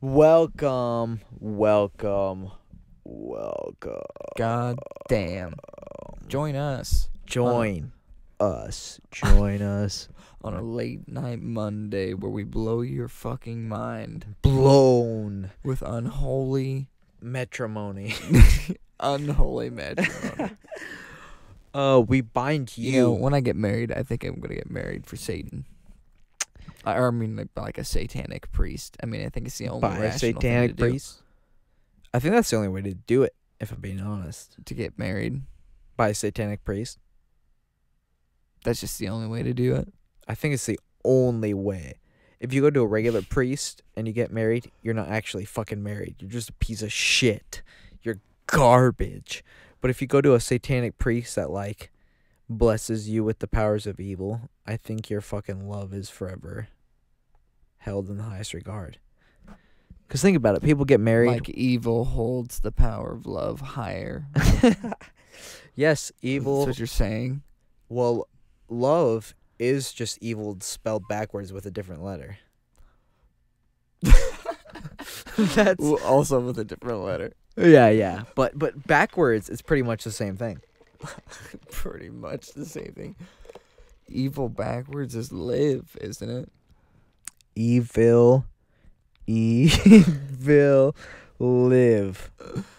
Welcome. God damn. Join us. Join us On a late night Monday where we blow your fucking mind blown with unholy matrimony. unholy matrimony. We bind you. You know, when I get married, I think I'm gonna get married for Satan. I mean, like a satanic priest. I mean, I think it's the only By a rational satanic thing to priest. I think that's the only way to do it, if I'm being honest. to get married. By a satanic priest. That's just the only way to do it. I think it's the only way. If you go to a regular priest and you get married, you're not actually fucking married. You're just a piece of shit. You're garbage. But if you go to a satanic priest that, like, blesses you with the powers of evil, I think your fucking love is forever held in the highest regard. Because think about it. People get married. Like evil holds the power of love higher. Yes, evil. That's what you're saying. Well, love is just evil spelled backwards with a different letter. That's Also with a different letter. yeah. But backwards is pretty much the same thing. Pretty much the same thing. Evil backwards is live, isn't it? Evil live.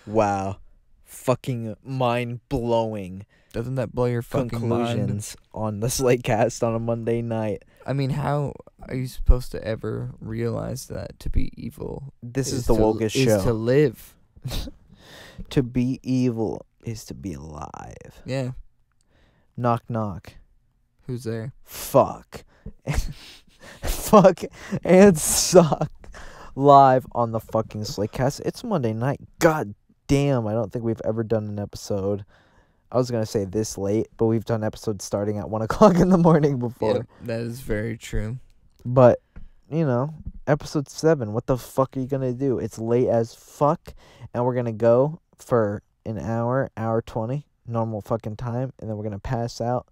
Wow. Fucking mind-blowing Doesn't that blow your fucking mind? conclusions on the Slaycast on a Monday night. I mean, how are you supposed to ever realize that to be evil? This is the wokest Is to show. live. To be evil is to be alive. Yeah. Knock, knock. Who's there? Fuck. Fuck and suck. Live on the fucking Slaycast. It's Monday night. God damn, I don't think we've ever done an episode. I was going to say this late, but we've done episodes starting at 1 o'clock in the morning before. Yep, that is very true. But, you know, episode 7, what the fuck are you going to do? It's late as fuck, and we're going to go for an hour 20, normal fucking time, and then we're going to pass out,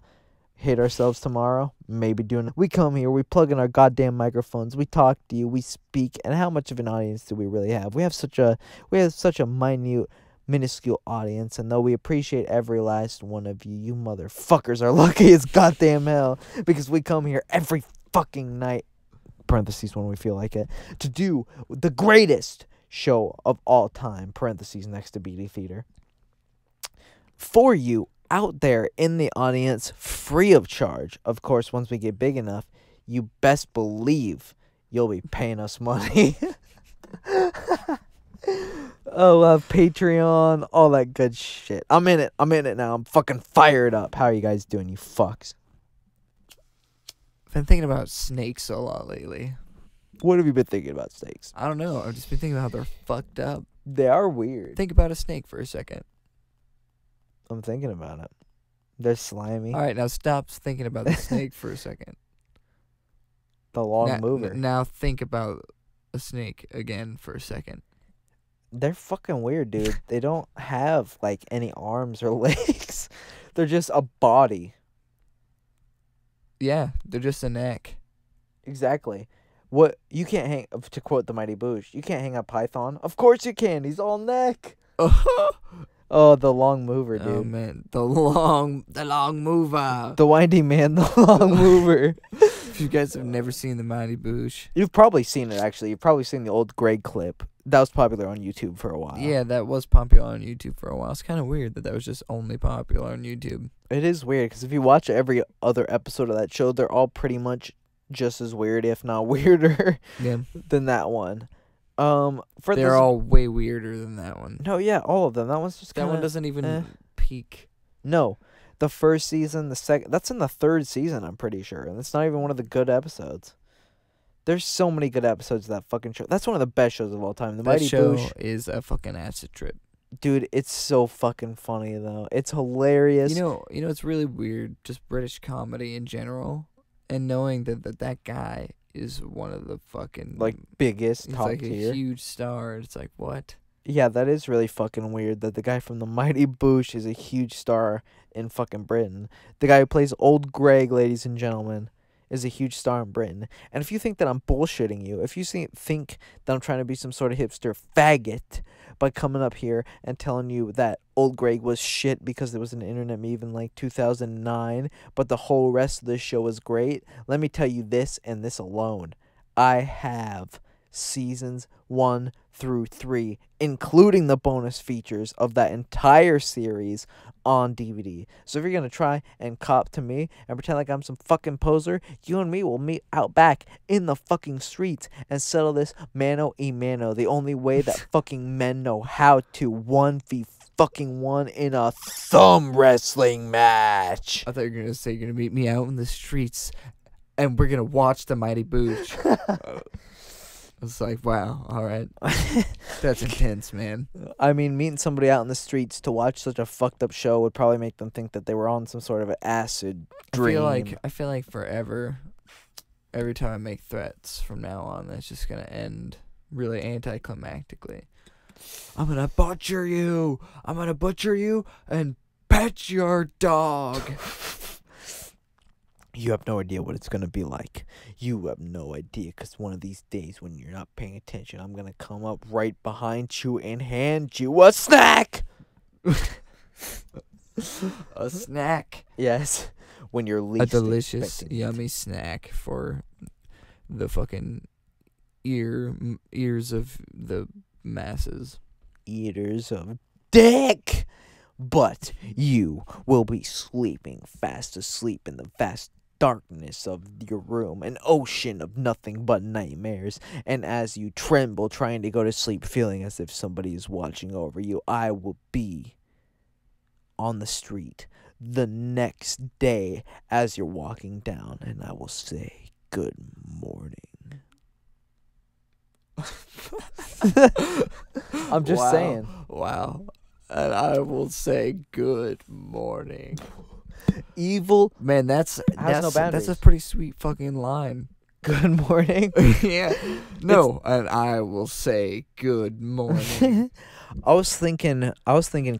hit ourselves tomorrow, maybe we come here, we plug in our goddamn microphones, we talk to you, we speak, and how much of an audience do we really have? We have such a minute, minuscule audience, and though we appreciate every last one of you, you motherfuckers are lucky as goddamn hell, because we come here every fucking night, parentheses when we feel like it, to do the greatest show of all time, parentheses next to BD Theater, for you out there in the audience, free of charge. Of course, once we get big enough, you best believe you'll be paying us money. Oh, Patreon, all that good shit. I'm in it now. I'm fucking fired up. How are you guys doing, you fucks? I've been thinking about snakes a lot lately. What have you been thinking about snakes? I don't know. I've just been thinking about how they're fucked up. They are weird. Think about a snake for a second. I'm thinking about it. They're slimy. All right, now stop thinking about the snake for a second. The long mover. Now think about a snake again for a second. They're fucking weird, dude. They don't have, like, any arms or legs. They're just a body. Yeah, they're just a neck. Exactly. What you can't hang, to quote the Mighty Boosh, you can't hang a python. Of course you can. He's all neck. Oh, the long mover, dude. Oh man, the long mover. The windy man, the long mover. If you guys have never seen the Mighty Boosh, You've probably seen it, actually. You've probably seen the old Greg clip. That was popular on YouTube for a while. yeah, that was popular on YouTube for a while. It's kind of weird that was just only popular on YouTube. It is weird, because if you watch every other episode of that show, they're all pretty much just as weird, if not weirder, Yeah, than that one. they're all way weirder than that one. No, yeah, all of them. That one's just That kinda, one doesn't even peak. No, the first season, the second. That's in the third season, I'm pretty sure, and it's not even one of the good episodes. There's so many good episodes of that fucking show. That's one of the best shows of all time. The That Mighty show Boosh. is a fucking acid trip. Dude, it's so fucking funny though. It's hilarious. It's really weird, just British comedy in general, and knowing that guy is one of the fucking Like biggest he's top like a tier. huge star. It's like what? Yeah, that is really fucking weird that the guy from the Mighty Boosh is a huge star in fucking Britain. The guy who plays Old Greg, ladies and gentlemen, is a huge star in Britain. And if you think that I'm bullshitting you, if you think that I'm trying to be some sort of hipster faggot by coming up here and telling you that Old Greg was shit because there was an internet meme in like 2009, but the whole rest of the show was great, let me tell you this and this alone. I have seasons 1 through 3, including the bonus features of that entire series on DVD. So if you're going to try and cop to me and pretend like I'm some fucking poser, you and me will meet out back in the fucking streets and settle this mano a mano, the only way that fucking men know how to 1v1 in a thumb wrestling match. I thought you were gonna say you're gonna meet me out in the streets, and we're gonna watch the Mighty Boosh. It's like, wow, all right, that's intense, man. I mean, meeting somebody out in the streets to watch such a fucked up show would probably make them think that they were on some sort of an acid dream. I feel like forever, every time I make threats from now on, that's just gonna end really anticlimactically. I'm gonna butcher you. I'm gonna butcher you and pet your dog. You have no idea what it's going to be like. You have no idea, because one of these days when you're not paying attention, I'm going to come up right behind you and hand you a snack. A snack. Yes. When you're least a delicious, expecting it. yummy snack for the fucking ears of the masses. Eaters of dick. But you will be sleeping fast asleep in the vast darkness of your room, an ocean of nothing but nightmares. And as you tremble trying to go to sleep, feeling as if somebody is watching over you, I will be on the street the next day as you're walking down, and I will say good morning. I'm just saying. Wow. And I will say good morning. Evil Man, that's has no boundaries. that's a pretty sweet fucking line. Good morning. Yeah. No, and I will say good morning. I was thinking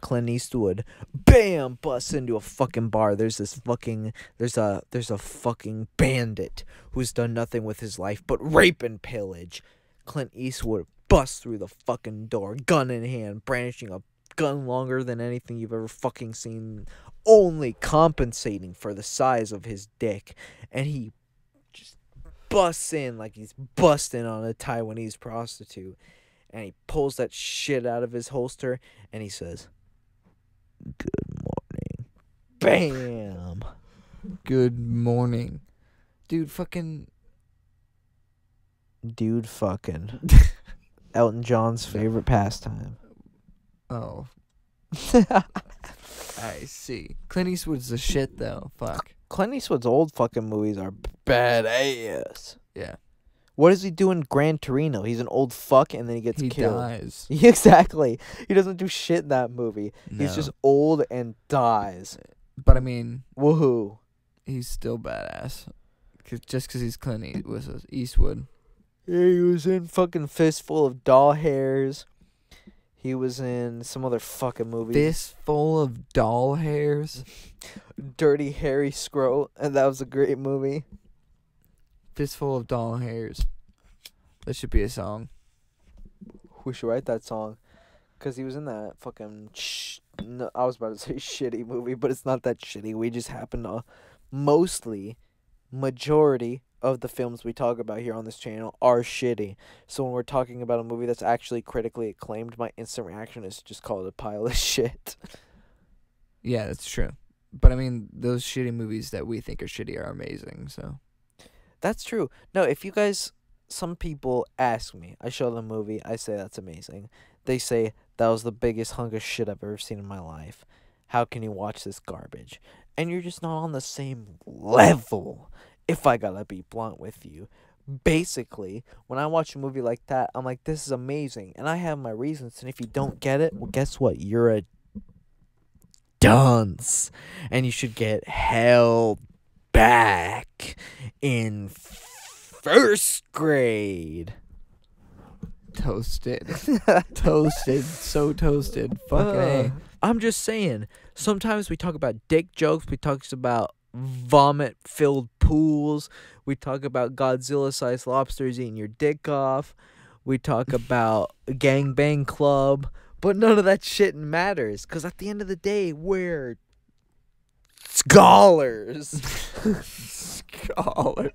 Clint Eastwood, bam, busts into a fucking bar. There's a fucking bandit who's done nothing with his life but rape and pillage. Clint Eastwood busts through the fucking door, gun in hand, brandishing a gun longer than anything you've ever fucking seen, only compensating for the size of his dick, and he just busts in like he's busting on a Taiwanese prostitute, and he pulls that shit out of his holster, and he says, good morning. Bam. Good morning. Dude fucking Elton John's favorite pastime. Oh. I see. Clint Eastwood's the shit though. Fuck. Clint Eastwood's old fucking movies are badass. Yeah. What does he do in Gran Torino? He's an old fuck and then he gets He killed. dies. Exactly. He doesn't do shit in that movie. No. He's just old and dies. But I mean, Woohoo. he's still badass. Just 'cause he's Clint Eastwood. Yeah, he was in fucking Fistful of Doll Hairs. He was in some other fucking movies. Fistful of Doll Hairs. Dirty Harry Scroat, and that was a great movie. Fistful of Doll Hairs. That should be a song. We should write that song. Because he was in that fucking... No, I was about to say shitty movie, but it's not that shitty. We just happen to... Majority of the films we talk about here on this channel are shitty. So when we're talking about a movie that's actually critically acclaimed, my instant reaction is to just call it a pile of shit. Yeah, that's true. But I mean, those shitty movies that we think are shitty are amazing, so... That's true. No, if you guys... Some people ask me. I show them a movie. I say that's amazing. They say, that was the biggest hunk of shit I've ever seen in my life. How can you watch this garbage? And you're just not on the same level, if I gotta be blunt with you. basically, when I watch a movie like that, I'm like, this is amazing. And I have my reasons. And if you don't get it, well, guess what? You're a dunce. And you should get held back in first grade. Toasted. Toasted. So toasted. Fucking A. I'm just saying, sometimes we talk about dick jokes, we talk about vomit-filled pools, we talk about Godzilla-sized lobsters eating your dick off, we talk about a gangbang club, but none of that shit matters, because at the end of the day, we're scholars. Scholars.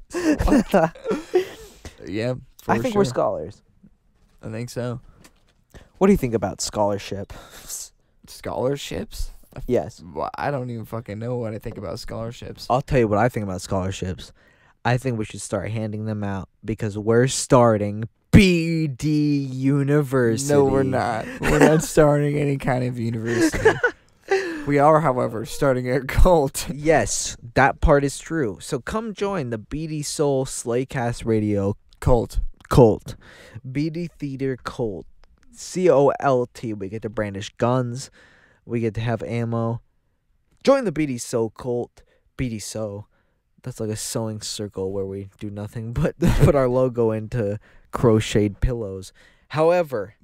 Yeah, I think we're scholars. I think so. What do you think about scholarship? Scholarships? Yes. Well, I don't even fucking know what I think about scholarships. I'll tell you what I think about scholarships. I think we should start handing them out because we're starting BD University. No, we're not. We're not starting any kind of university. We are, however, starting a cult. Yes, that part is true. So come join the BD Soul Slaycast Radio Cult. BD Theater Cult. COLT. We get to brandish guns. We get to have ammo. Join the BD Sew Cult. BD Sew. That's like a sewing circle where we do nothing but put our logo into crocheted pillows. However,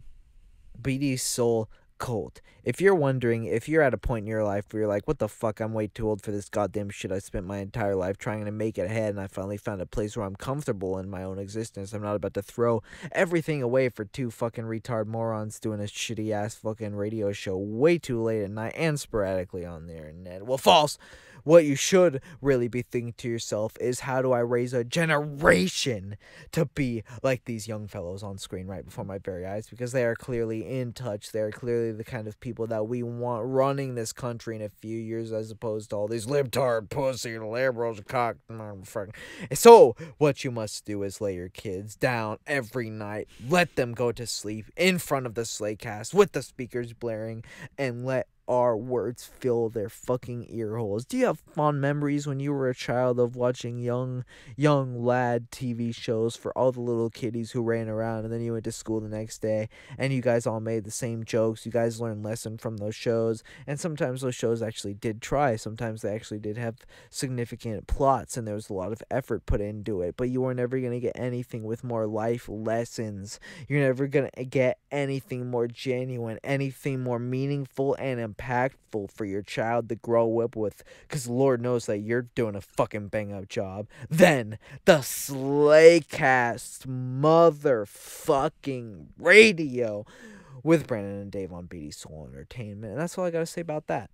BD Soul Cult. If you're wondering, if you're at a point in your life where you're like, what the fuck, I'm way too old for this goddamn shit. I spent my entire life trying to make it ahead, and I finally found a place where I'm comfortable in my own existence. I'm not about to throw everything away for two fucking retard morons doing a shitty ass fucking radio show way too late at night and sporadically on the internet. Well, false. What you should really be thinking to yourself is, how do I raise a generation to be like these young fellows on screen right before my very eyes? Because they are clearly in touch. They are clearly the kind of people that we want running this country in a few years, as opposed to all these libtard pussy liberals cock motherfucker. So what you must do is lay your kids down every night, let them go to sleep in front of the Slaycast with the speakers blaring, and let our words fill their fucking ear holes. Do you have fond memories when you were a child of watching young lad TV shows for all the little kiddies who ran around, and then you went to school the next day and you guys all made the same jokes? You guys learned lesson from those shows, and sometimes those shows actually did try. Sometimes they actually did have significant plots and there was a lot of effort put into it, but you were never going to get anything with more life lessons. You're never going to get anything more genuine, anything more meaningful and impactful for your child to grow up with, because Lord knows that you're doing a fucking bang-up job, then the Slaycast motherfucking radio with Brandon and Dave on BD Soul Entertainment. And that's all I gotta say about that.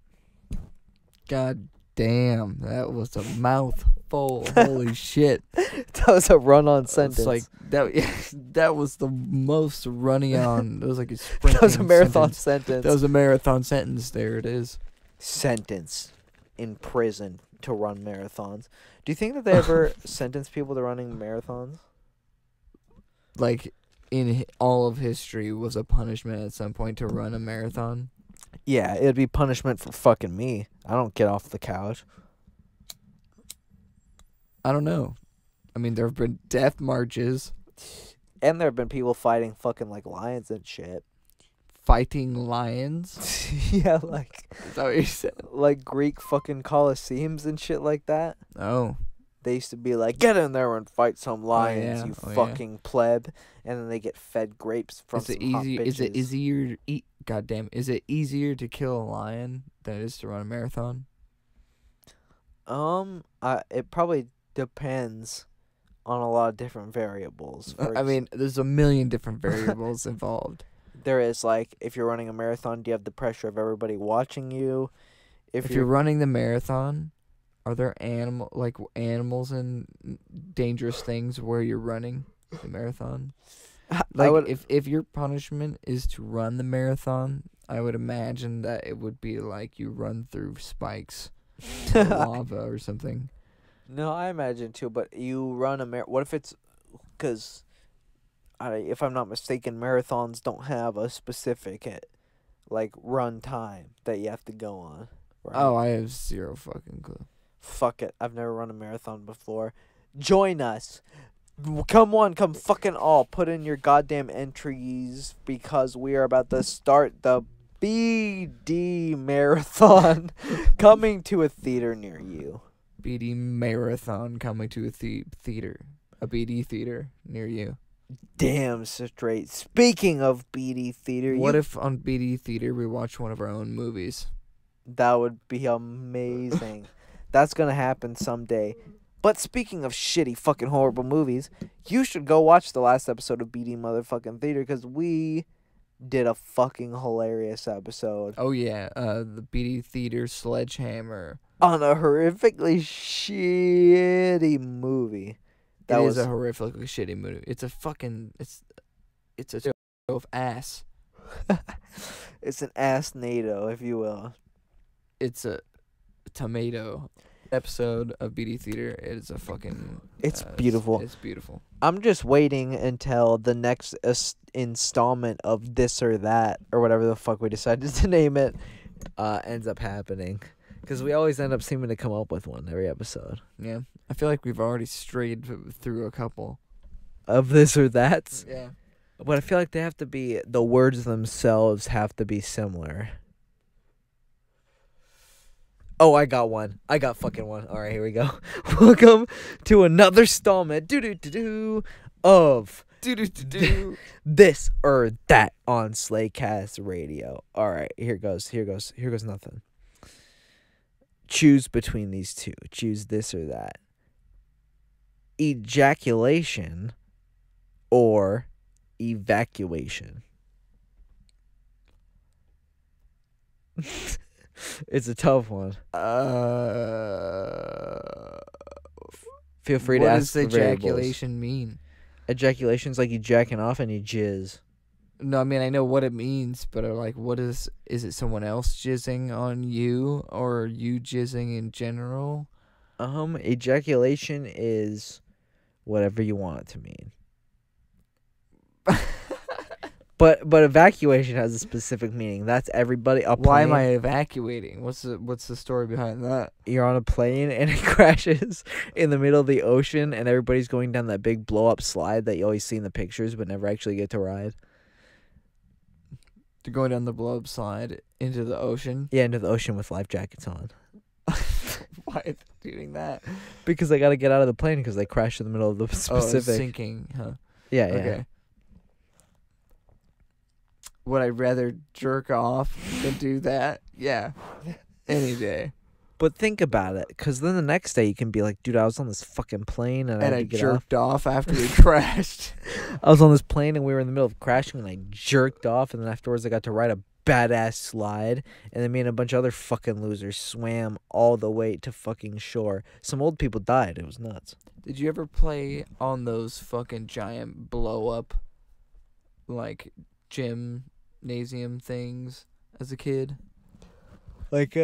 God damn, that was a mouthful. Holy shit. That was a run-on sentence. It's like that was the most running on. It was like a sprinting. That was a marathon sentence. That was a marathon sentence. There it is. Sentence in prison to run marathons. Do you think that they ever sentence people to running marathons? Like, in all of history, was a punishment at some point to run a marathon? Yeah, it'd be punishment for fucking me. I don't get off the couch. I don't know. I mean, there have been death marches. And there have been people fighting fucking like lions and shit. Fighting lions? Yeah, like... Is that what you said? Like Greek fucking Colosseums and shit like that. Oh. They used to be like, get in there and fight some lions, you fucking pleb. And then they get fed grapes from some hot bitches. Is it easier to eat? Goddamn. Is it easier to kill a lion than it is to run a marathon? It probably depends on a lot of different variables. I mean, there's a million different variables involved. There is, like, if you're running a marathon, do you have the pressure of everybody watching you? If you're running the marathon, are there animals and dangerous things where you're running the marathon? Like, if your punishment is to run the marathon, I would imagine that it would be like you run through spikes or lava or something. No, I imagine too, but you run what if it's... Because, if I'm not mistaken, marathons don't have a specific, like, run time that you have to go on. Right? Oh, I have zero fucking clue. Fuck it. I've never run a marathon before. Join us. Come fucking all. Put in your goddamn entries because we are about to start the BD marathon coming to a theater near you. BD marathon coming to a theater. A BD theater near you. Damn straight. Speaking of BD theater, What if on BD theater we watch one of our own movies? that would be amazing. That's gonna happen someday. But speaking of shitty fucking horrible movies, you should go watch the last episode of BD motherfucking theater because we did a fucking hilarious episode Oh yeah, the BD theater Sledgehammer. on a horrifically shitty movie. It is a horrifically shitty movie. It's a fucking it's a show of ass. It's an ass NATO, if you will. It's a tomato episode of BD theater. It is a fucking. It's beautiful. It's beautiful. I'm just waiting until the next installment of this or that or whatever the fuck we decided to name it ends up happening. Because we always end up seeming to come up with one every episode. Yeah, I feel like we've already strayed through a couple of this or that. Yeah, but I feel like they have to be, the words themselves have to be similar. Oh, I got one. I got fucking one. All right, here we go. Welcome to another installment of this or that on Slaycast Radio. All right, here goes nothing. Choose between these two. Choose this or that. Ejaculation or evacuation. It's a tough one. Feel free to ask. What does ejaculation mean? Ejaculation's like you jacking off and you jizz. No, I mean, I know what it means, but like, what is it someone else jizzing on you or you jizzing in general? Ejaculation is whatever you want it to mean. But evacuation has a specific meaning. That's everybody. Why am I evacuating? What's the story behind that? You're on a plane and it crashes in the middle of the ocean and everybody's going down that big blow up slide that you always see in the pictures but never actually get to ride. They're going down the blow up slide into the ocean? Yeah, into the ocean with life jackets on. Why are they doing that? Because they got to get out of the plane because they crashed in the middle of the Pacific. Oh, it's sinking, huh? Yeah, okay. Would I rather jerk off than do that? Yeah. Any day. But think about it, because then the next day you can be like, dude, I was on this fucking plane and I jerked off after we crashed. I was on this plane and we were in the middle of crashing and I jerked off and then afterwards I got to ride a badass slide and then me and a bunch of other fucking losers swam all the way to fucking shore. Some old people died. It was nuts. Did you ever play on those fucking giant blow up gymnasium things as a kid? Like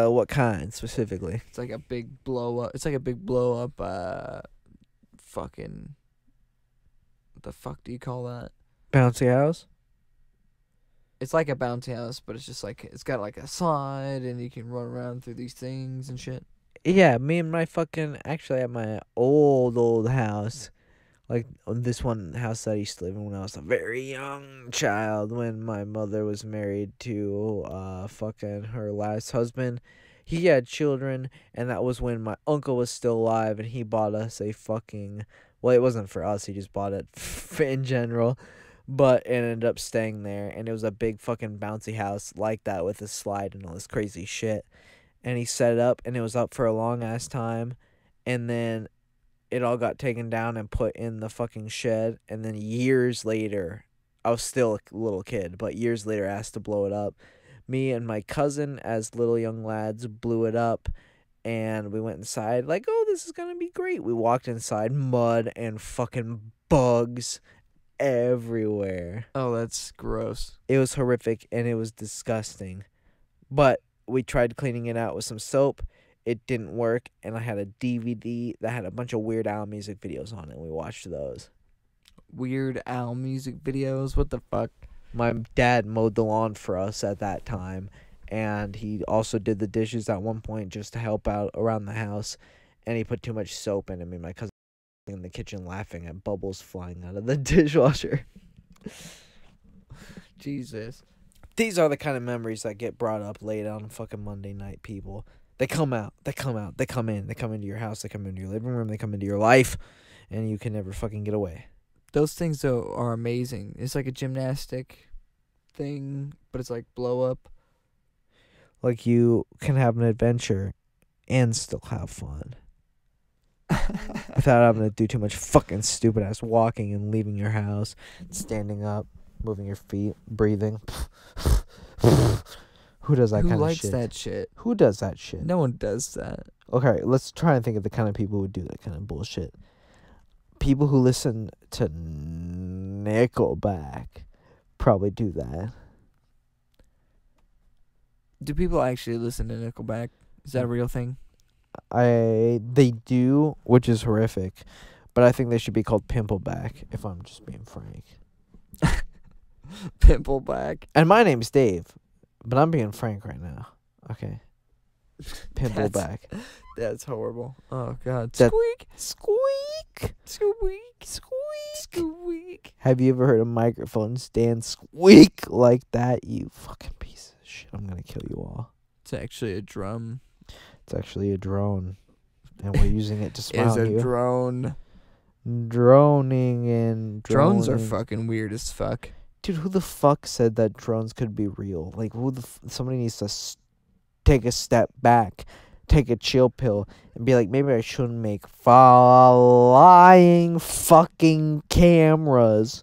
what kind specifically? It's like a big blow up. It's like a big blow up fucking, what the fuck do you call that? Bouncy house? It's like a bouncy house, but it's just like, it's got like a slide and you can run around through these things and shit. Yeah, me and my actually at my old house, like this one house that I used to live in when I was a very young child, when my mother was married to fucking her last husband. He had children, and that was when my uncle was still alive, and he bought us a fucking, well, it wasn't for us, he just bought it in general, but it ended up staying there, and it was a big fucking bouncy house like that with a slide and all this crazy shit. And he set it up, and it was up for a long-ass time, and then it all got taken down and put in the fucking shed, and then years later, I was still a little kid, but years later I asked to blow it up. Me and my cousin, as little young lads, blew it up, and we went inside, like, oh, this is gonna be great. We walked inside, mud and fucking bugs everywhere. Oh, that's gross. It was horrific, and it was disgusting. But we tried cleaning it out with some soap. It didn't work, and I had a DVD that had a bunch of Weird Al music videos on it, and we watched those. Weird Al music videos? What the fuck? My dad mowed the lawn for us at that time, and he also did the dishes at one point just to help out around the house, and he put too much soap in him. And my cousin was in the kitchen laughing at bubbles flying out of the dishwasher. Jesus. These are the kind of memories that get brought up late on fucking Monday night, people. They come out. They come out. They come in. They come into your house. They come into your living room. They come into your life. And you can never fucking get away. Those things, though, are amazing. It's like a gymnastic thing, but it's like blow up. Like, you can have an adventure and still have fun. Without having to do too much fucking stupid ass walking and leaving your house, standing up, moving your feet, breathing. Who does that kind of shit? Who likes that shit? Who does that shit? No one does that. Okay, let's try and think of the kind of people who do that kind of bullshit. People who listen to Nickelback probably do that. Do people actually listen to Nickelback? Is that a real thing? They do, which is horrific, but I think they should be called Pimpleback, if I'm just being frank. Pimpleback. And my name's Dave, but I'm being frank right now. Okay. Pimpleback. That's horrible. Oh God. Squeak. Squeak. Squeak. Squeak. Squeak. Have you ever heard a microphone stand squeak like that? You fucking piece of shit. I'm gonna kill you all. It's actually a drum. It's actually a drone, and we're using it to smile It's at you. a drone. Droning and Drones are fucking weird as fuck. Dude, who the fuck said that drones could be real? Like, somebody needs to take a step back, take a chill pill, and be like, maybe I shouldn't make flying fucking cameras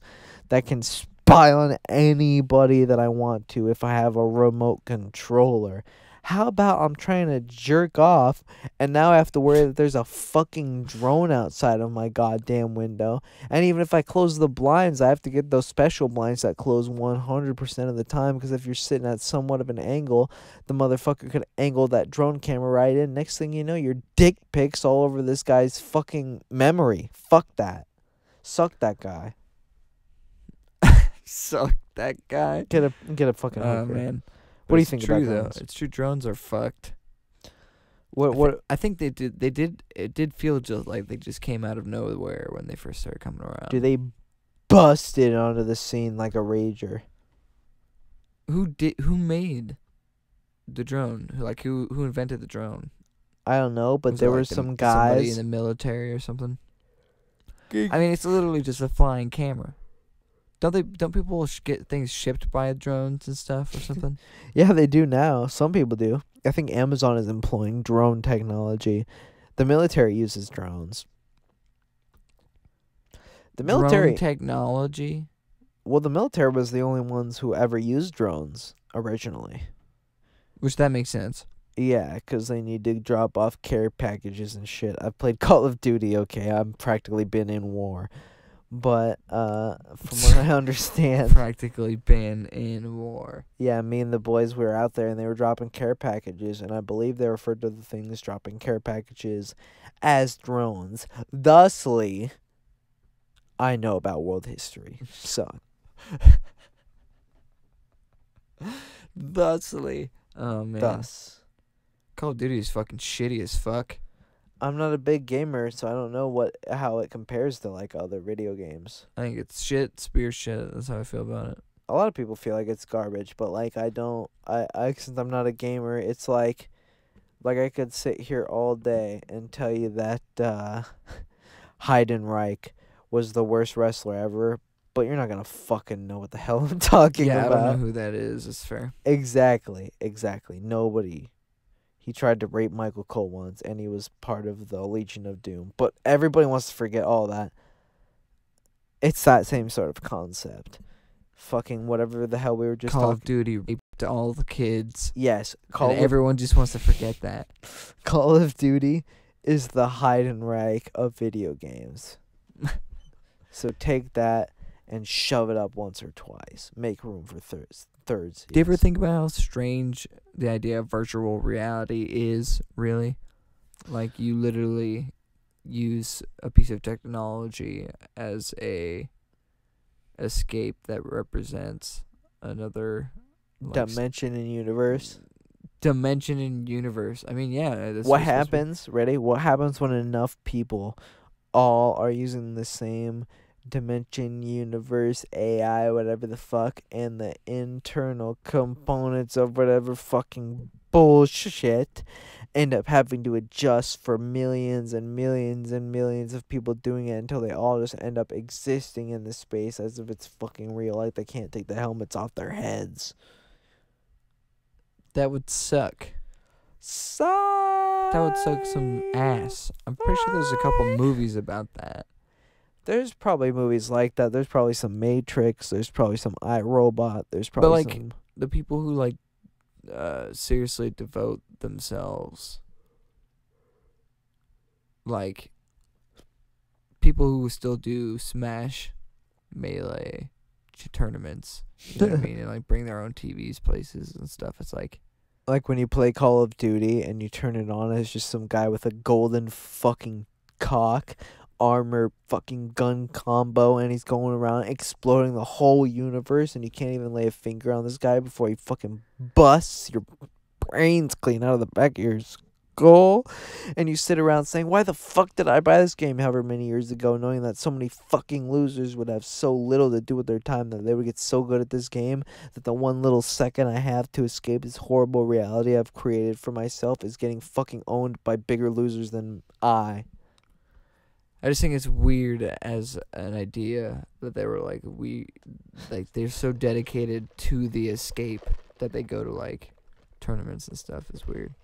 that can spy on anybody that I want to if I have a remote controller. How about I'm trying to jerk off, and now I have to worry that there's a fucking drone outside of my goddamn window. And even if I close the blinds, I have to get those special blinds that close 100% of the time, because if you're sitting at somewhat of an angle, the motherfucker could angle that drone camera right in. Next thing you know, your dick pics all over this guy's fucking memory. Fuck that. Suck that guy. Suck that guy. Get a fucking hooker. Man. What do you think about though? drones? It's true. Drones are fucked. What? I think they did. It did feel just like they just came out of nowhere when they first started coming around. Do they busted onto the scene like a rager? Who made the drone? Who invented the drone? I don't know, but Was there it were like some somebody guys. in the military or something. I mean, it's literally just a flying camera. Don't people get things shipped by drones and stuff or something? Yeah, they do now. Some people do. I think Amazon is employing drone technology. The military uses drones. The military Drone technology? Well, the military was the only ones who ever used drones originally. Which that makes sense. Yeah, because they need to drop off care packages and shit. I've played Call of Duty, okay? I've practically been in war. But from what I understand, Practically been in war. yeah, me and the boys, we were out there and they were dropping care packages, and I believe they referred to the things dropping care packages as drones. Thusly, I know about world history. So, Thusly. Oh man. thus. Call of Duty is fucking shitty as fuck. I'm not a big gamer, so I don't know how it compares to like other video games. I think it's shit, spear shit. That's how I feel about it. A lot of people feel like it's garbage, but like I don't. I since I'm not a gamer, it's like I could sit here all day and tell you that Heidenreich was the worst wrestler ever, but you're not gonna fucking know what the hell I'm talking Yeah, about. I don't know who that is. It's fair. Exactly. Nobody. He tried to rape Michael Cole once, and he was part of the Legion of Doom. But everybody wants to forget all that. It's that same sort of concept. Fucking whatever the hell we were just Call of talking. Duty raped all the kids. Yes, And everyone just wants to forget that. Call of Duty is the Heidenreich of video games. So take that and shove it up once or twice. Make room for thirds. Do you ever think about how strange the idea of virtual reality is, really? Like, you literally use a piece of technology as a escape that represents another dimension and universe? dimension and universe. I mean, yeah, that's What what it's supposed to be. happens? Ready? What happens when enough people all are using the same dimension, universe, AI, whatever the fuck, and the internal components of whatever fucking bullshit end up having to adjust for millions and millions and millions of people doing it until they all just end up existing in the space as if it's fucking real, like they can't take the helmets off their heads. That would suck. Sigh. That would suck some ass. I'm pretty sure there's a couple movies about that. There's probably movies like that. There's probably some Matrix. There's probably some iRobot. There's But, probably like, some. the people who, like, seriously devote themselves, like, people who still do Smash, Melee, tournaments, you know what I mean? And, like, bring their own TVs places and stuff. It's like, Like when you play Call of Duty and you turn it on, it's just some guy with a golden fucking cock, armor fucking gun combo, and he's going around exploding the whole universe, and you can't even lay a finger on this guy before he fucking busts your brains clean out of the back of your skull. And you sit around saying, why the fuck did I buy this game however many years ago, knowing that so many fucking losers would have so little to do with their time, that they would get so good at this game that the one little second I have to escape this horrible reality I've created for myself is getting fucking owned by bigger losers than I. I just think it's weird as an idea that they were like, they're so dedicated to the escape that they go to, like, tournaments and stuff. Is weird.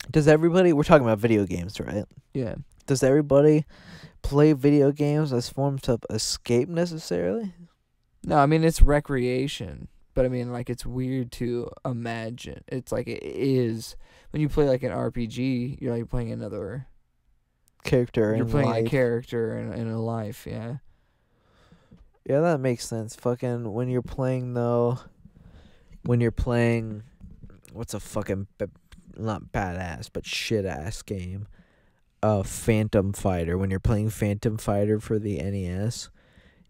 Does everybody, we're talking about video games, right? Yeah. Does everybody play video games as forms of escape necessarily? No, I mean, it's recreation. But, I mean, like, it's weird to imagine. It's like it is. When you play, like, an RPG, you're, like, playing another... Character You're in playing life. a character in a life, yeah. Yeah, that makes sense. Fucking when you're playing what's a fucking not badass but shit ass game, Phantom Fighter. When you're playing Phantom Fighter for the NES,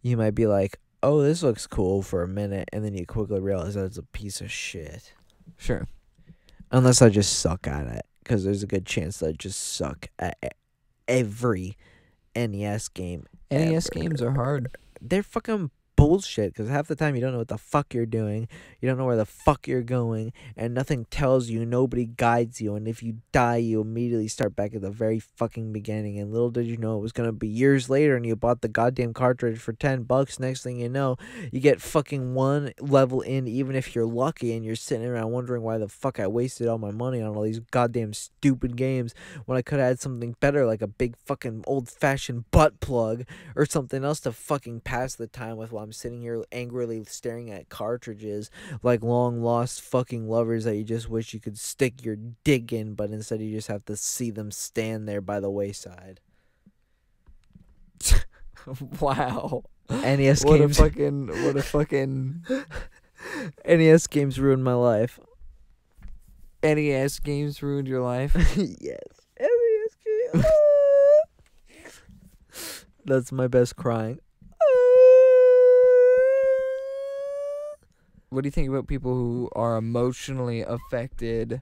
you might be like, "Oh, this looks cool" for a minute, and then you quickly realize that it's a piece of shit. Sure. Unless I just suck at it, because there's a good chance that I just suck at every NES game. NES ever. games are hard. They're fucking bullshit, because half the time you don't know what the fuck you're doing, you don't know where the fuck you're going, and nothing tells you, nobody guides you, and if you die, you immediately start back at the very fucking beginning, and little did you know it was gonna be years later, and you bought the goddamn cartridge for $10. Next thing you know, you get fucking one level in, even if you're lucky, and you're sitting around wondering why the fuck I wasted all my money on all these goddamn stupid games when I could have had something better, like a big fucking old-fashioned butt plug or something else to fucking pass the time with while I'm sitting here angrily staring at cartridges like long lost fucking lovers that you just wish you could stick your dick in, but instead you just have to see them stand there by the wayside. Wow. NES What a games. fucking NES games ruined my life. NES games ruined your life. Yes. NES games. That's my best crying. What do you think about people who are emotionally affected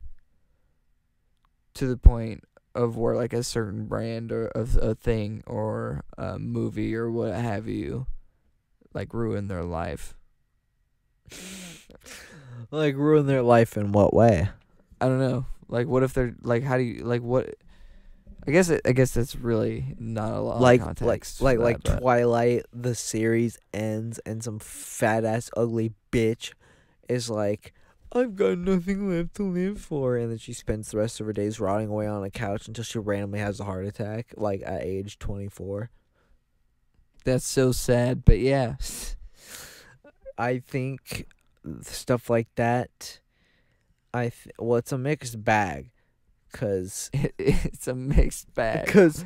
to the point of where, like, a certain brand or a thing or a movie or what have you, like, ruin their life? Like, ruin their life in what way? I don't know. Like, what if they're like, how do you like what? I guess that's really not a lot of context. Like Twilight, the series ends and some fat ass ugly bitch is like, I've got nothing left to live for, and then she spends the rest of her days rotting away on a couch until she randomly has a heart attack, like at age 24. That's so sad, but yeah. I think stuff like that. Well, it's a mixed bag, cause It's a mixed bag. Because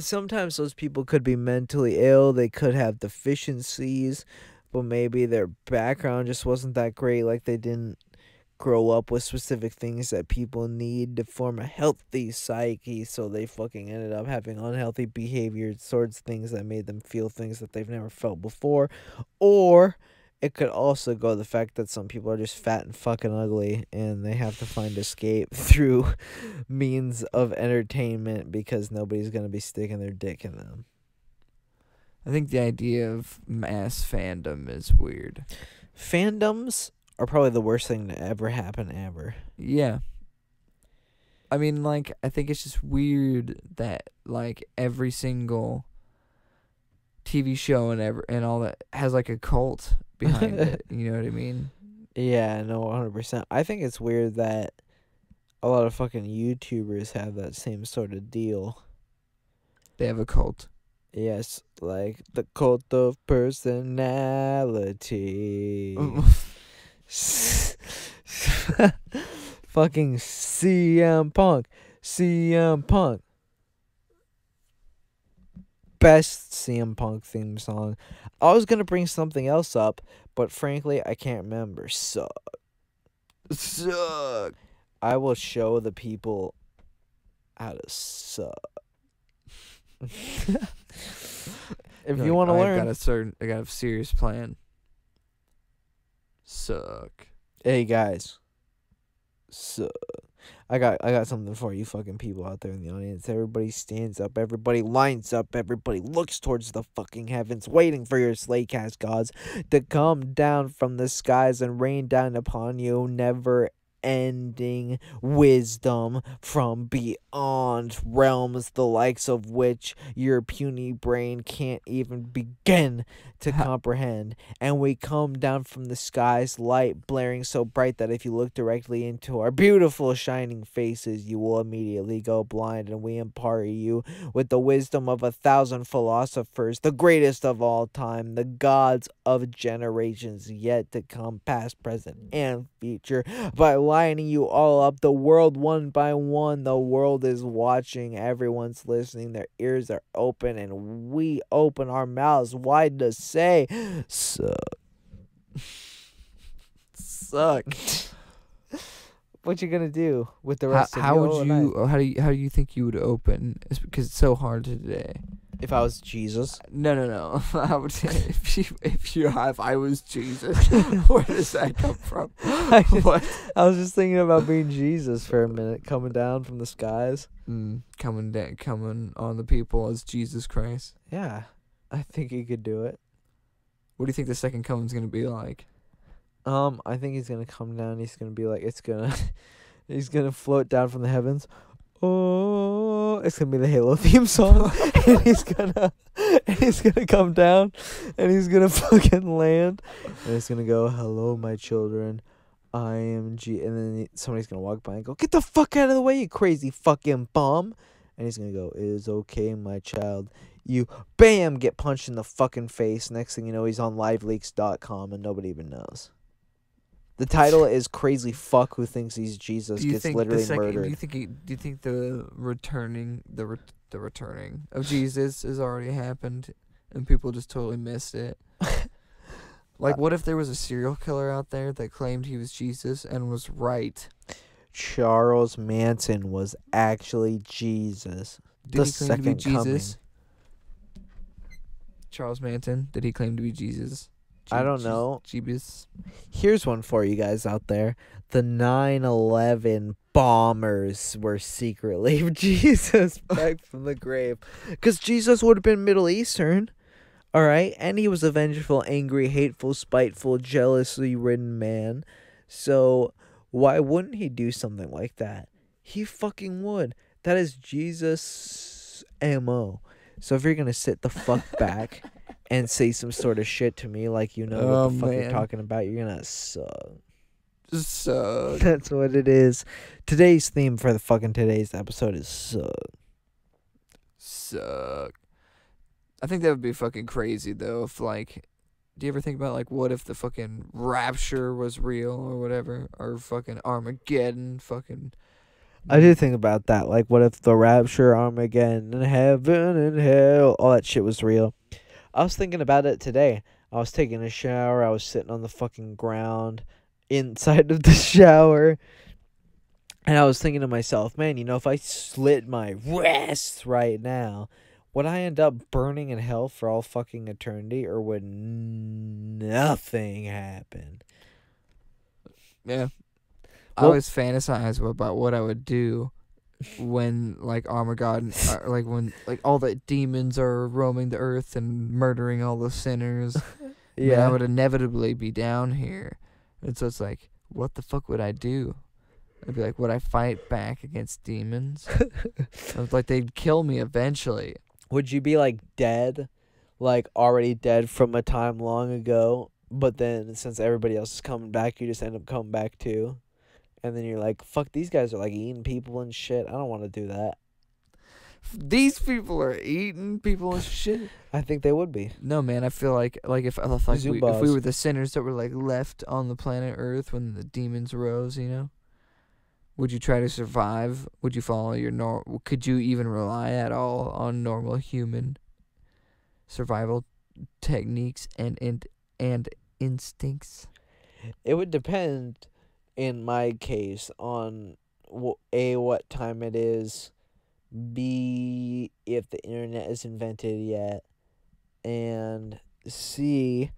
sometimes those people could be mentally ill. They could have deficiencies, but maybe their background just wasn't that great. Like, they didn't grow up with specific things that people need to form a healthy psyche. So they fucking ended up having unhealthy behavior towards things that made them feel things that they've never felt before. Or it could also go the fact that some people are just fat and fucking ugly and they have to find escape through means of entertainment because nobody's going to be sticking their dick in them. I think the idea of mass fandom is weird. Fandoms are probably the worst thing to ever happen ever. Yeah. I mean, like, I think it's just weird that, like, every single TV show and all that has, like, a cult behind it. You know what I mean? Yeah, no, 100%. I think it's weird that a lot of fucking YouTubers have that same sort of deal. They have a cult. Yes, like the cult of personality. Fucking CM Punk. CM Punk. Best CM Punk theme song. I was gonna bring something else up, but frankly, I can't remember. Suck. I will show the people how to suck. If you want to learn, I got a serious plan. Suck. Hey guys, suck. I got something for you fucking people out there in the audience. Everybody stands up, everybody lines up, everybody looks towards the fucking heavens, waiting for your Slaycast gods to come down from the skies and rain down upon you, never ending wisdom from beyond realms, the likes of which your puny brain can't even begin to comprehend. And we come down from the skies, light blaring so bright that if you look directly into our beautiful shining faces, you will immediately go blind, and we impart you with the wisdom of 1,000 philosophers, the greatest of all time, the gods of generations yet to come, past, present, and future, by lining you all up, the world one by one. The world is watching, everyone's listening, their ears are open, and we open our mouths wide to say, suck. Suck. What you gonna do with the rest of how your would night? you how do you think you would open? It's because it's so hard today. If I was Jesus? No. I would say if I was Jesus, where does that come from? What? I was just thinking about being Jesus for a minute, coming down from the skies. Coming on the people as Jesus Christ. Yeah, I think he could do it. What do you think the second coming's gonna be like? I think he's gonna come down. He's gonna be like, he's gonna float down from the heavens. Oh, it's gonna be the Halo theme song, and he's gonna come down, and he's gonna fucking land, and he's gonna go, "Hello, my children, I am G," and then somebody's gonna walk by and go, "Get the fuck out of the way, you crazy fucking bum," and he's gonna go, "It is okay, my child." You, bam, get punched in the fucking face. Next thing you know, he's on liveleaks.com, and nobody even knows. The title is "Crazy Fuck Who Thinks He's Jesus Gets Literally Murdered." Do you think the returning of Jesus has already happened, and people just totally missed it? Like, what if there was a serial killer out there that claimed he was Jesus and was right? Charles Manson was actually Jesus. Did he claim to be Jesus? Charles Manson, did he claim to be Jesus? I don't know. Jeebus. Here's one for you guys out there. The 9/11 bombers were secretly Jesus back from the grave. Because Jesus would have been Middle Eastern. Alright? And he was a vengeful, angry, hateful, spiteful, jealously ridden man. So why wouldn't he do something like that? He fucking would. That is Jesus' MO. So if you're going to sit the fuck back and say some sort of shit to me like you know what the fuck you're talking about, you're gonna suck. Suck. That's what it is. Today's theme for the fucking today's episode is suck. Suck. I think that would be fucking crazy though if, like, do you ever think about, like, what if the fucking rapture was real or whatever, or fucking Armageddon fucking... I did think about that. Like, what if the rapture, Armageddon, and heaven and hell, all that shit was real? I was thinking about it today. I was taking a shower. I was sitting on the fucking ground inside of the shower. And I was thinking to myself, man, you know, if I slit my wrists right now, Would I end up burning in hell for all fucking eternity, or would nothing happen? Yeah. I Well, always fantasize about what I would do when like Armageddon, like when like all the demons are roaming the earth and murdering all the sinners. I mean, I yeah. would inevitably be down here, and so it's like, what the fuck would I do? I'd be like, would I fight back against demons? I was like, they'd kill me eventually. Would you be like dead, like already dead from a time long ago? But then since everybody else is coming back, you just end up coming back too. And then you're like, fuck, these guys are like eating people and shit. I don't want to do that. These people are eating people and shit. I think they would be. No, man, I feel like if we Zumbas. were the sinners that were like left on the planet Earth when the demons rose, you know, would you try to survive? Would you follow your Could you even rely at all on normal human survival techniques and instincts? It would depend, in my case, on A, what time it is, B, if the internet is invented yet, and C,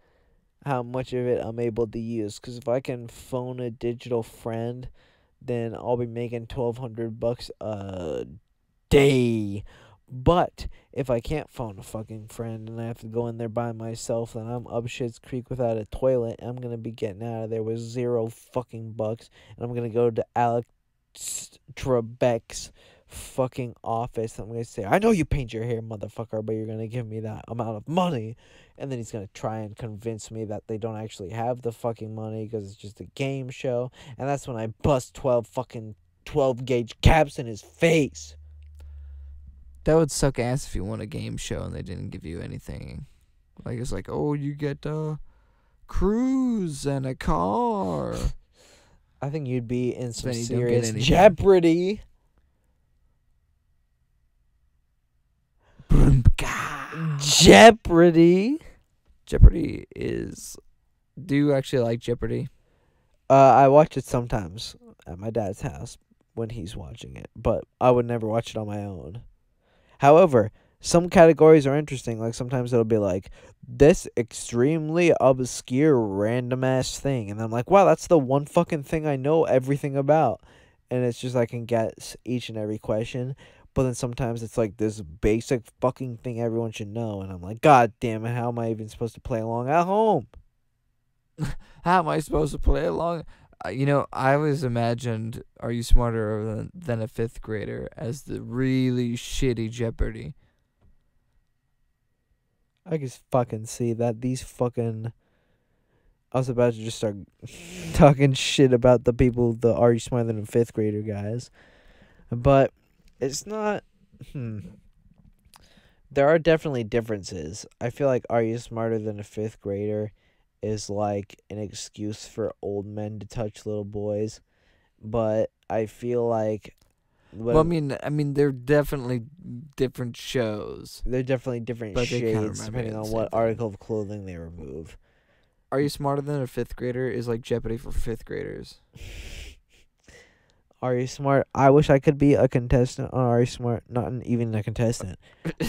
how much of it I'm able to use. Because if I can phone a digital friend, then I'll be making $1,200 a day. But if I can't phone a fucking friend and I have to go in there by myself, then I'm up shit's creek without a toilet. I'm gonna be getting out of there with $0 fucking bucks, and I'm gonna go to Alex Trebek's fucking office. I'm gonna say, I know you paint your hair, motherfucker, but you're gonna give me that amount of money. And then he's gonna try and convince me that they don't actually have the fucking money because it's just a game show. And that's when I bust 12 gauge caps in his face. That would suck ass if you won a game show and they didn't give you anything. Like, it's like, oh, you get a cruise and a car. I think you'd be in some Then you don't get serious anything. jeopardy. Jeopardy. Jeopardy is. Do you actually like Jeopardy? I watch it sometimes at my dad's house when he's watching it, but I would never watch it on my own. However, some categories are interesting. Like sometimes it'll be like this extremely obscure random ass thing, and I'm like, wow, that's the one fucking thing I know everything about, and it's just I can guess each and every question. But then sometimes it's like this basic fucking thing everyone should know, and I'm like, god damn it, how am I even supposed to play along at home? How am I supposed to play along? I always imagined Are You Smarter Than a Fifth Grader as the really shitty Jeopardy. I can fucking see that these fucking. I was about to just start talking shit about the people, the Are You Smarter Than a Fifth Grader guys. But it's not. There are definitely differences. I feel like Are You Smarter Than a Fifth Grader is like an excuse for old men to touch little boys. But I feel like. Well, I mean, they're definitely different shows. They're definitely different But they kinda shades remind me depending of on the what same thing. article of clothing they remove. Are You Smarter Than a Fifth Grader is like Jeopardy for fifth graders. Are You Smart? I wish I could be a contestant on Are You Smart. Even a contestant.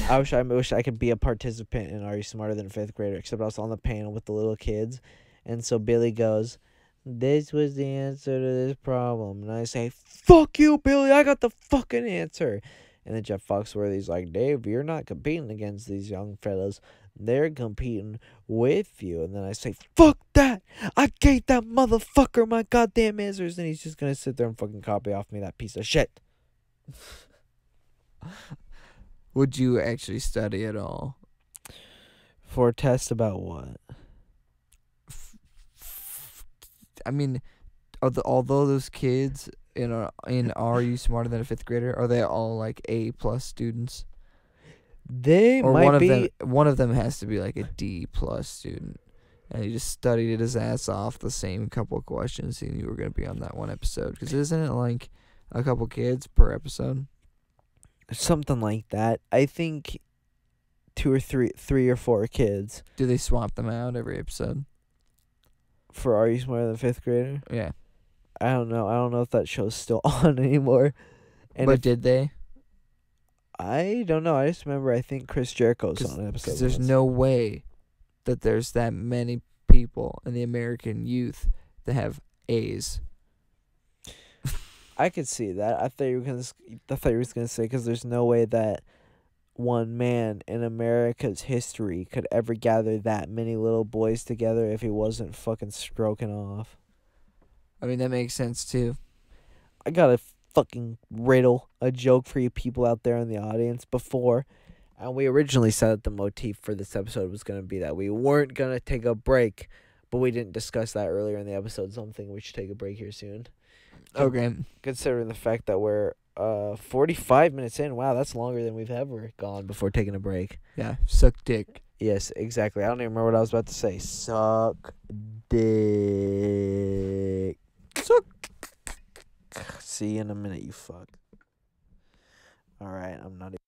I wish I could be a participant in Are You Smarter Than a Fifth Grader, except I was on the panel with the little kids. And so Billy goes, this was the answer to this problem. And I say, fuck you, Billy, I got the fucking answer. And then Jeff Foxworthy's like, Dave, you're not competing against these young fellas. They're competing with you. And then I say, fuck that. I gave that motherfucker my goddamn answers. And he's just going to sit there and fucking copy off me that piece of shit. Would you actually study at all? For a test about what? I mean, although those kids in Are You Smarter Than a Fifth Grader, are they all like A+ students? They Or might be. one of them has to be like a D+ student, and he just studied it his ass off, the same couple of questions he knew were gonna be on that one episode. Because isn't it like a couple kids per episode? Something like that. I think three or four kids. Do they swap them out every episode? For Are You Smarter Than a Fifth Grader? Yeah. I don't know. I don't know if that show's still on anymore. And But if, did they? I don't know. I just remember I think Chris Jericho's on an episode. Because there's once. no way that there's that many people in the American youth that have A's. I could see that. I thought you were gonna say because there's no way that one man in America's history could ever gather that many little boys together if he wasn't fucking stroking off. I mean, that makes sense too. I got a fucking riddle, a joke for you people out there in the audience before. And we originally said that the motif for this episode was going to be that we weren't going to take a break, but we didn't discuss that earlier in the episode, so I'm thinking we should take a break here soon. Okay. Considering the fact that we're 45 minutes in. Wow, that's longer than we've ever gone before taking a break. Yeah, suck dick. Yes, exactly. I don't even remember what I was about to say. Suck dick. Suck. See you in a minute, you fuck. Alright, I'm not even.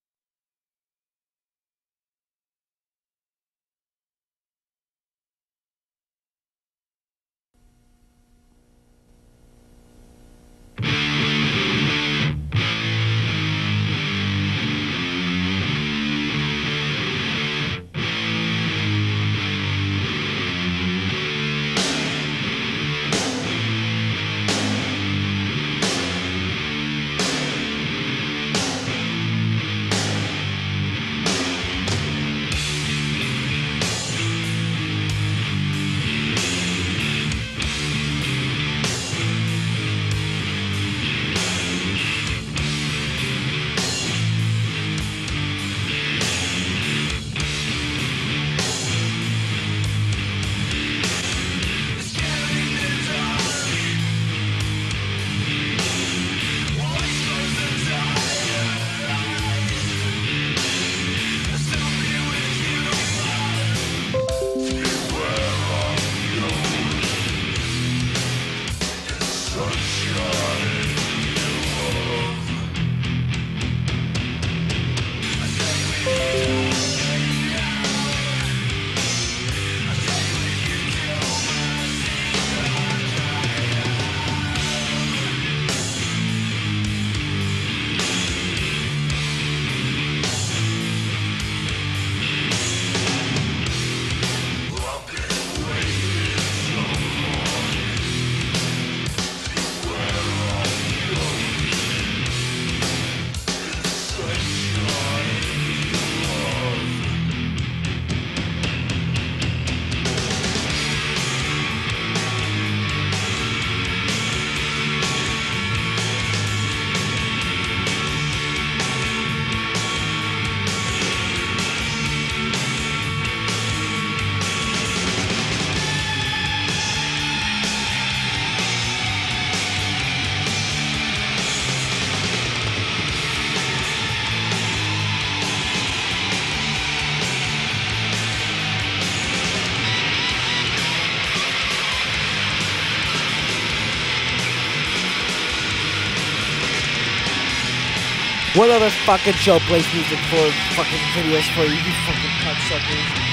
What other fucking show plays music for fucking videos for you, you fucking cocksuckers?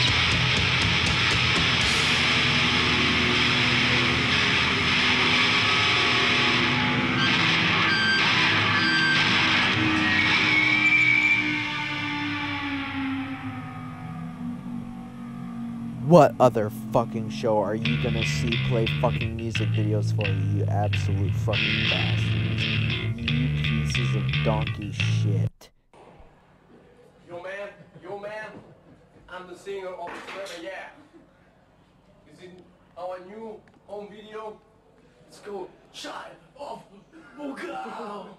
What other fucking show are you gonna see play fucking music videos for you, you absolute fucking bastards? You pieces of donkey shit. Yo man, I'm the singer of Forever, yeah. This is our new home video. Let's go, Child of Vocal.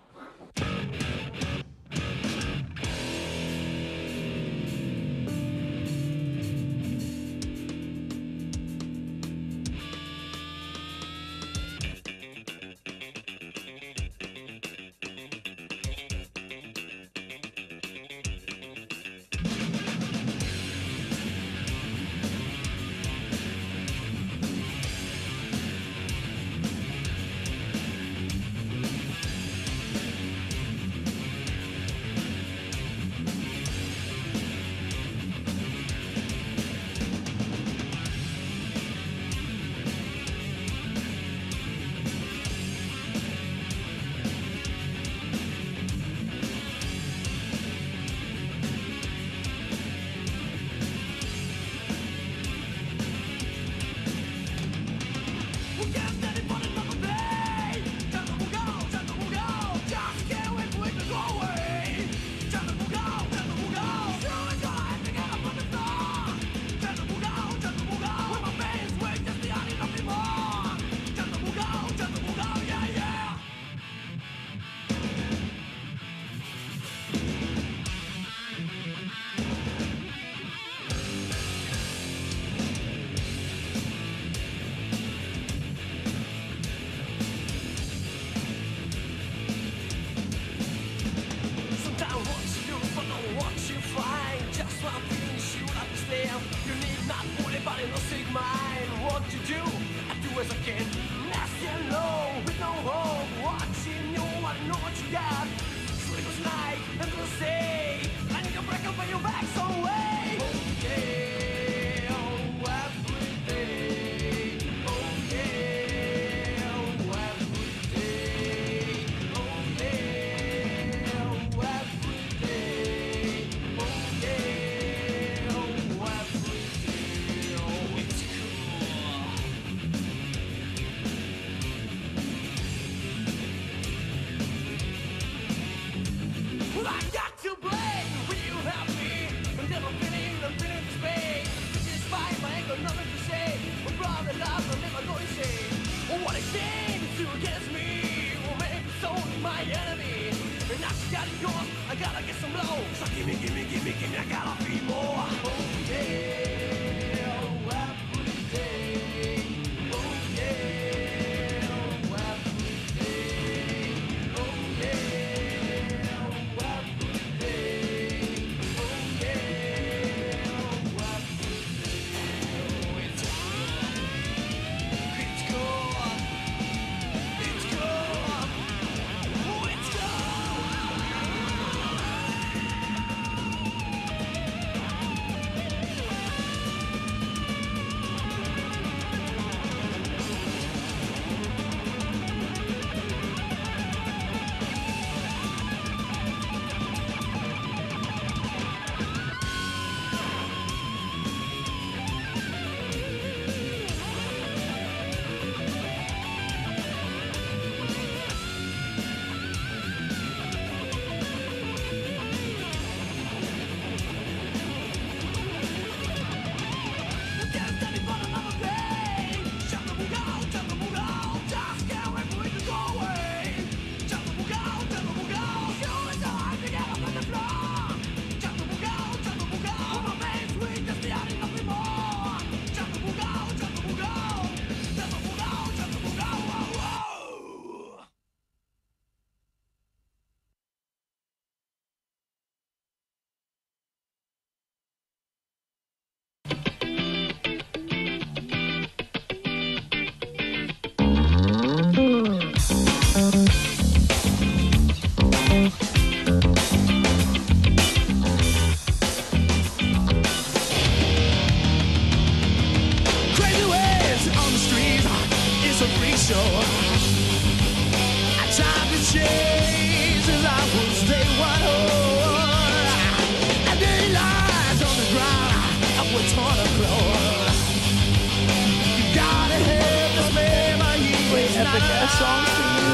the gas songs for you.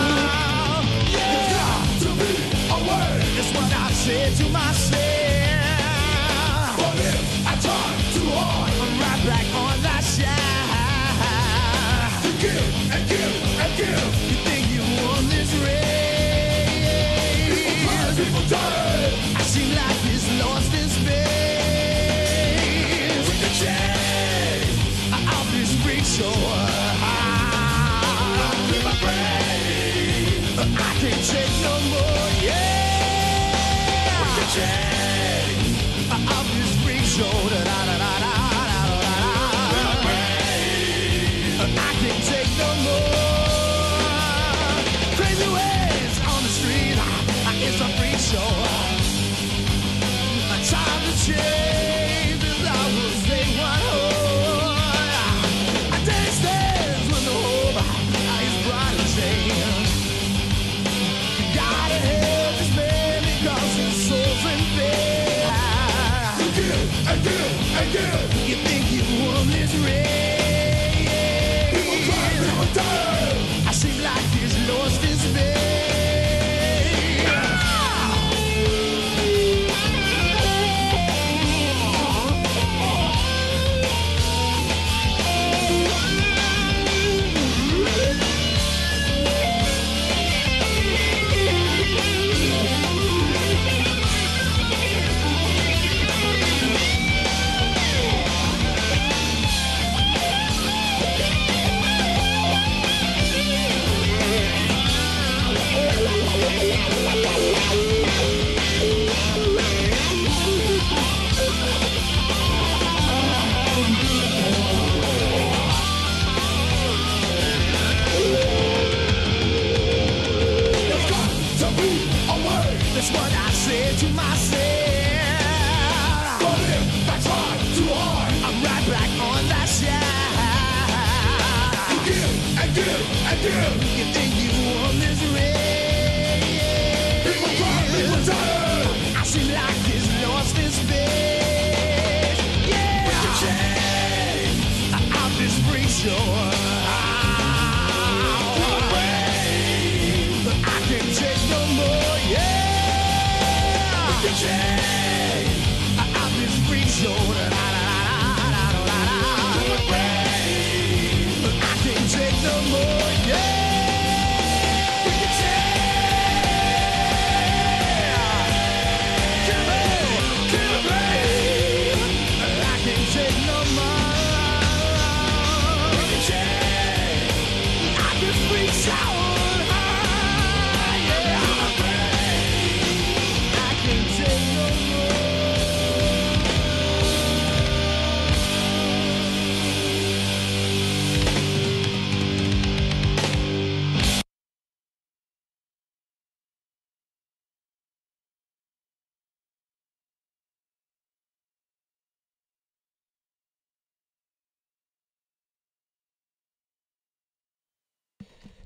There's got to be a way. That's what I said to myself. But if I try too hard, I'm right back on that side. You give and give and give. You think you won this race? People cry, people die. I seem like he's lost his face. With the chains of this freak show. I can't take no more, yeah. With the chain of this freak show, I can't take no more. Crazy ways on the street, it's a freak show. Time to change, as I will say one whole. I dance dance with the hope is bright and saying. Gotta help this man because his soul's in fear. You give and give and give. You think you won this race? People cry, people die. I seem like he's lost his faith. That's what I said to myself. But if I try too hard, I'm right back on that side. You give and give and give. You think you won this race? People cry, people die. I seem like he's lost his faith. Yeah. With the chain of this freak show. I can't take no more, yeah. The chain of this freak show. I can't take no more, yeah. The chain. Kill me, I can't take no more. The chain of this freak show.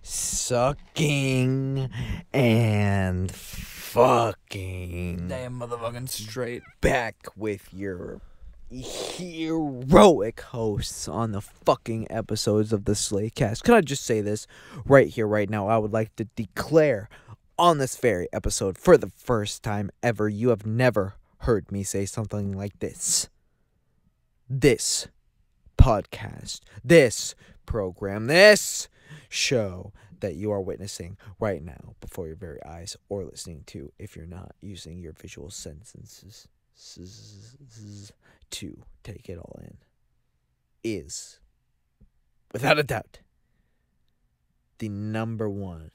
Sucking and fucking. Damn motherfucking straight. Back with your heroic hosts on the fucking episodes of the Slaycast. Can I just say this right here, right now? I would like to declare on this very episode, for the first time ever, you have never heard me say something like this. This podcast, this program, this show that you are witnessing right now before your very eyes, or listening to if you're not using your visual senses to take it all in, is without a doubt the number one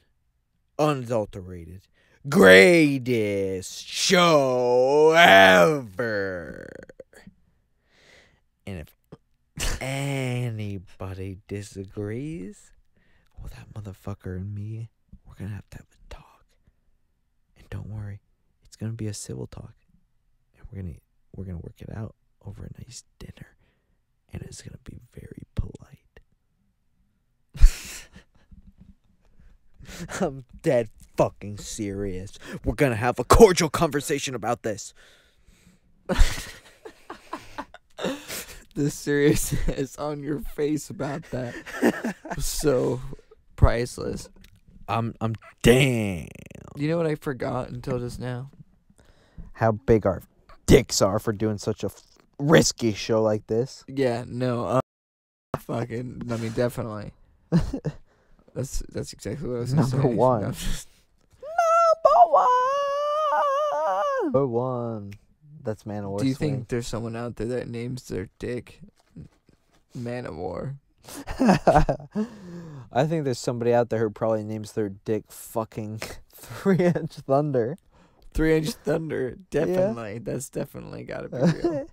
unadulterated greatest show ever. And if anybody disagrees, well, that motherfucker and me, we're gonna have a talk. And don't worry, it's gonna be a civil talk. And we're gonna work it out over a nice dinner. And it's gonna be very polite. I'm dead fucking serious. We're gonna have a cordial conversation about this. The seriousness on your face about that was so priceless. I'm damn. You know what I forgot until just now? How big our dicks are for doing such a risky show like this. Yeah, no, fucking, I mean, definitely. That's exactly what I was gonna say. Number one. No, Number one. That's Man of War. do you swing. think there's someone out there that names their dick Man of War? I think there's somebody out there who probably names their dick fucking 3-inch Thunder. 3-inch Thunder, definitely. That's definitely gotta be real.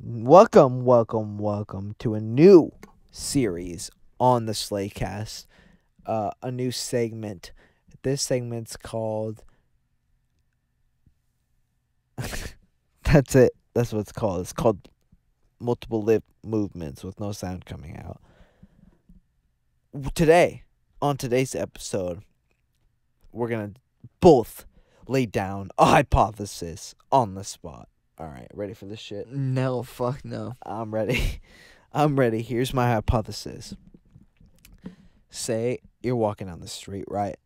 Welcome to a new series on the Slaycast. A new segment. This segment's called... That's it. That's what it's called. It's called multiple lip movements with no sound coming out. Today, on today's episode, we're going to both lay down a hypothesis on the spot. All right, ready for this shit? No, fuck no. I'm ready. I'm ready. Here's my hypothesis. Say you're walking down the street, right?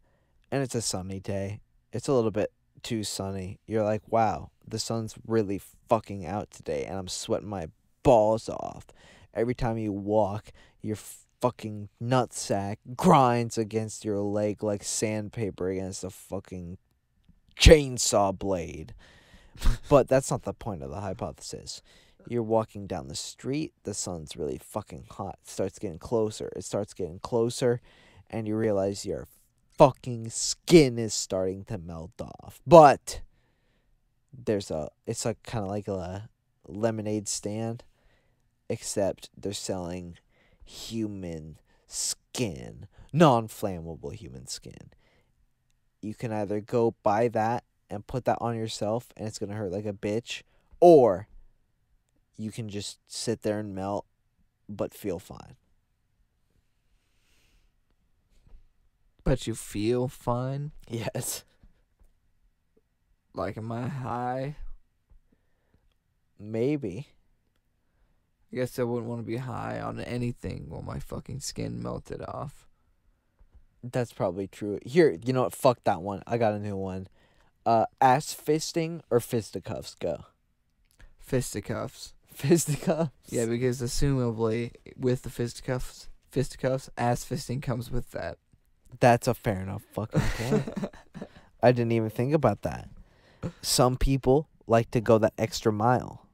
And it's a sunny day. It's a little bit too sunny. You're like, wow, the sun's really fucking out today, and I'm sweating my balls off. Every time you walk, your fucking nutsack grinds against your leg like sandpaper against a fucking chainsaw blade. But that's not the point of the hypothesis. You're walking down the street, the sun's really fucking hot. It starts getting closer. And you realize your fucking skin is starting to melt off. But it's like kind of like a lemonade stand, except they're selling human skin, non-flammable human skin. You can either go buy that and put that on yourself, and it's gonna hurt like a bitch, or you can just sit there and melt, but feel fine. But you feel fine? Yes. Like, am I high? Maybe. I guess I wouldn't want to be high on anything while my fucking skin melted off. That's probably true. Here, you know what? Fuck that one. I got a new one. Ass fisting or fisticuffs? Go. Fisticuffs. Fisticuffs? Yeah, because assumably with the fisticuffs, ass fisting comes with that. That's a fair enough fucking point. I didn't even think about that. Some people like to go that extra mile.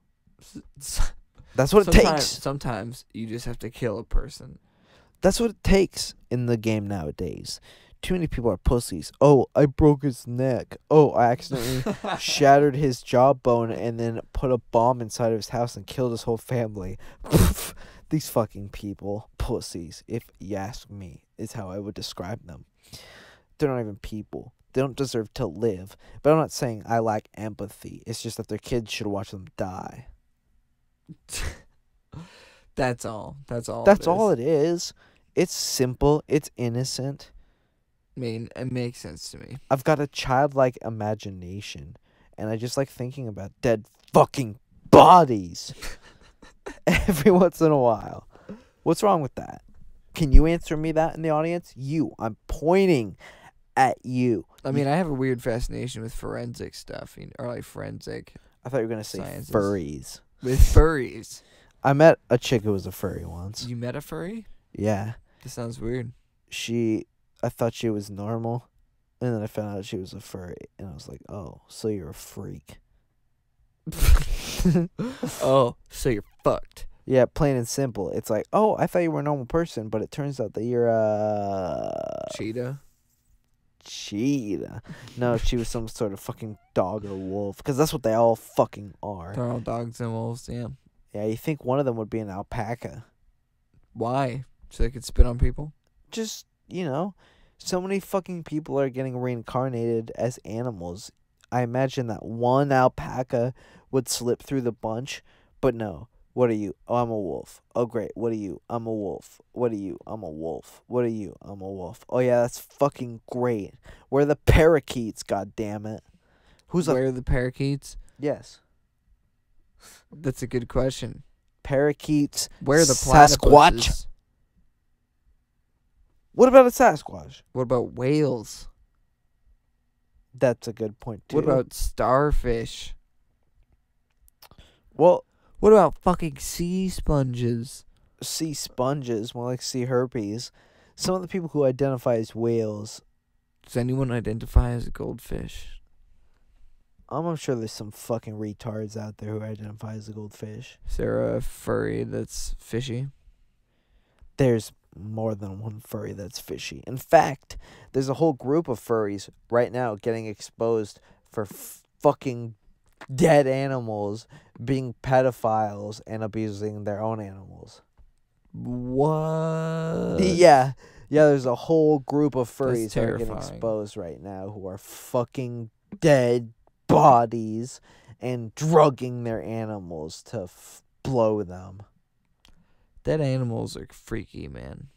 That's what it takes. Sometimes you just have to kill a person. That's what it takes in the game nowadays. Too many people are pussies. Oh, I broke his neck. Oh, I accidentally shattered his jawbone and then put a bomb inside of his house and killed his whole family. These fucking people, pussies, if you ask me, is how I would describe them. They're not even people. They don't deserve to live. But I'm not saying I lack empathy. It's just that their kids should watch them die. That's all. That's all it is. It's simple. It's innocent. I mean, it makes sense to me. I've got a childlike imagination, and I just like thinking about dead fucking bodies every once in a while. What's wrong with that? Can you answer me that in the audience? I'm pointing at you. I mean, I have a weird fascination with forensic stuff, or like forensic. I thought you were going to say sciences. furries. With furries. I met a chick who was a furry once. You met a furry? Yeah. That sounds weird. I thought she was normal, and then I found out she was a furry, and I was like, oh, so you're a freak. Oh, so you're fucked. Yeah, plain and simple. It's like, oh, I thought you were a normal person, but it turns out that you're a... Cheetah? Cheetah. No, she was some sort of fucking dog or wolf, because that's what they all fucking are. They're all dogs and wolves, yeah. Yeah, you think one of them would be an alpaca. Why? So they could spit on people? Just, so many fucking people are getting reincarnated as animals. I imagine that one alpaca would slip through the bunch, but no. What are you? Oh, I'm a wolf. Oh, great. What are you? I'm a wolf. What are you? I'm a wolf. What are you? I'm a wolf. Oh, yeah, that's fucking great. Where are the parakeets, goddammit? Where are the parakeets? Yes. That's a good question. Parakeets. Where are the Sasquatch. platypuses? What about a Sasquatch? What about whales? That's a good point too. What about starfish? well, What about fucking sea sponges? sea sponges, more like sea herpes. Some of the people who identify as whales, Does anyone identify as a goldfish? I'm sure there's some fucking retards out there who identify as a goldfish. Is there a furry that's fishy? There's more than one furry that's fishy. In fact, there's a whole group of furries right now getting exposed for fucking dead animals, being pedophiles, and abusing their own animals. What? Yeah, there's a whole group of furries that are getting terrifying. exposed right now who are fucking dead bodies and drugging their animals to blow them. Dead animals are freaky, man.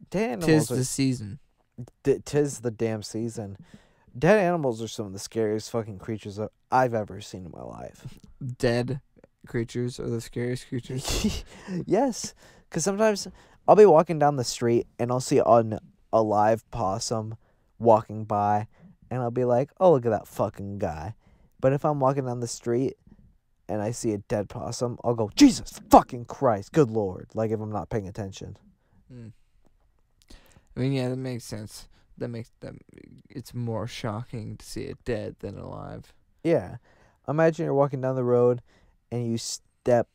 Dead Tis animals the season. tis the damn season. Dead animals are some of the scariest fucking creatures I've ever seen in my life. Dead creatures are the scariest creatures. Yes, because sometimes I'll be walking down the street and I'll see an alive possum walking by, and I'll be like, oh, look at that fucking guy. But if I'm walking down the street and I see a dead possum, I'll go, Jesus fucking Christ, good Lord, like if I'm not paying attention. I mean, yeah, that makes sense. That makes them. It's more shocking to see it dead than alive. Yeah. Imagine you're walking down the road and you step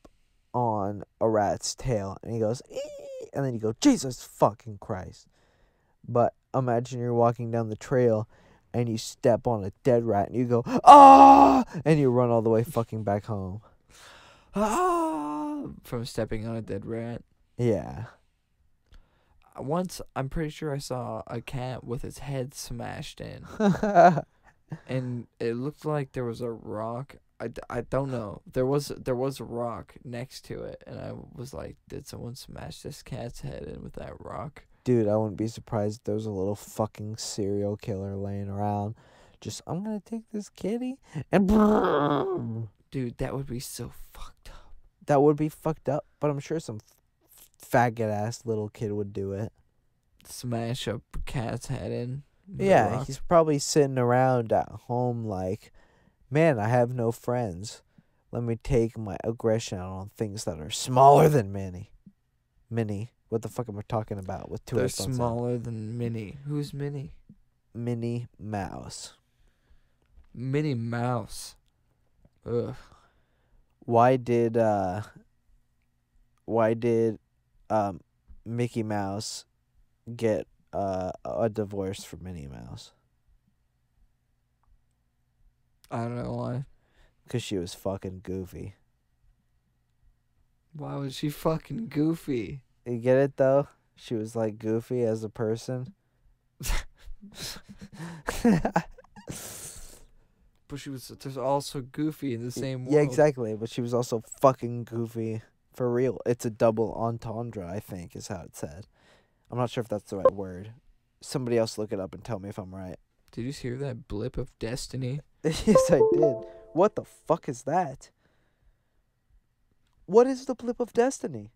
on a rat's tail and he goes, "Ee!" And then you go, Jesus fucking Christ. But imagine you're walking down the trail and you step on a dead rat and you go, ah! And you run all the way fucking back home. Ah! From stepping on a dead rat. Yeah. Once, I'm pretty sure I saw a cat with its head smashed in. And it looked like there was a rock. I don't know. There was a rock next to it, and I was like, did someone smash this cat's head in with that rock? Dude, I wouldn't be surprised if there was a little fucking serial killer laying around. Just, I'm gonna take this kitty and Dude, that would be so fucked up. that would be fucked up, but I'm sure some faggot ass little kid would do it. Smash a cat's head in. with a Yeah, rock. he's probably sitting around at home like, man, I have no friends. Let me take my aggression out on things that are smaller than Minnie. Minnie. What the fuck am I talking about with two They're S's on it? smaller than Minnie. Who's Minnie? Minnie Mouse. Minnie Mouse. Ugh. Why did Mickey Mouse get a divorce from Minnie Mouse? I don't know why. Because she was fucking goofy. Why was she fucking goofy? You get it though? She was like goofy as a person. But she was there's also goofy in the same world. Yeah, exactly. But she was also fucking goofy for real. It's a double entendre, I think, is how it's said. I'm not sure if that's the right word. Somebody else look it up and tell me if I'm right. Did you hear that blip of destiny? Yes, I did. What the fuck is that? What is the blip of destiny?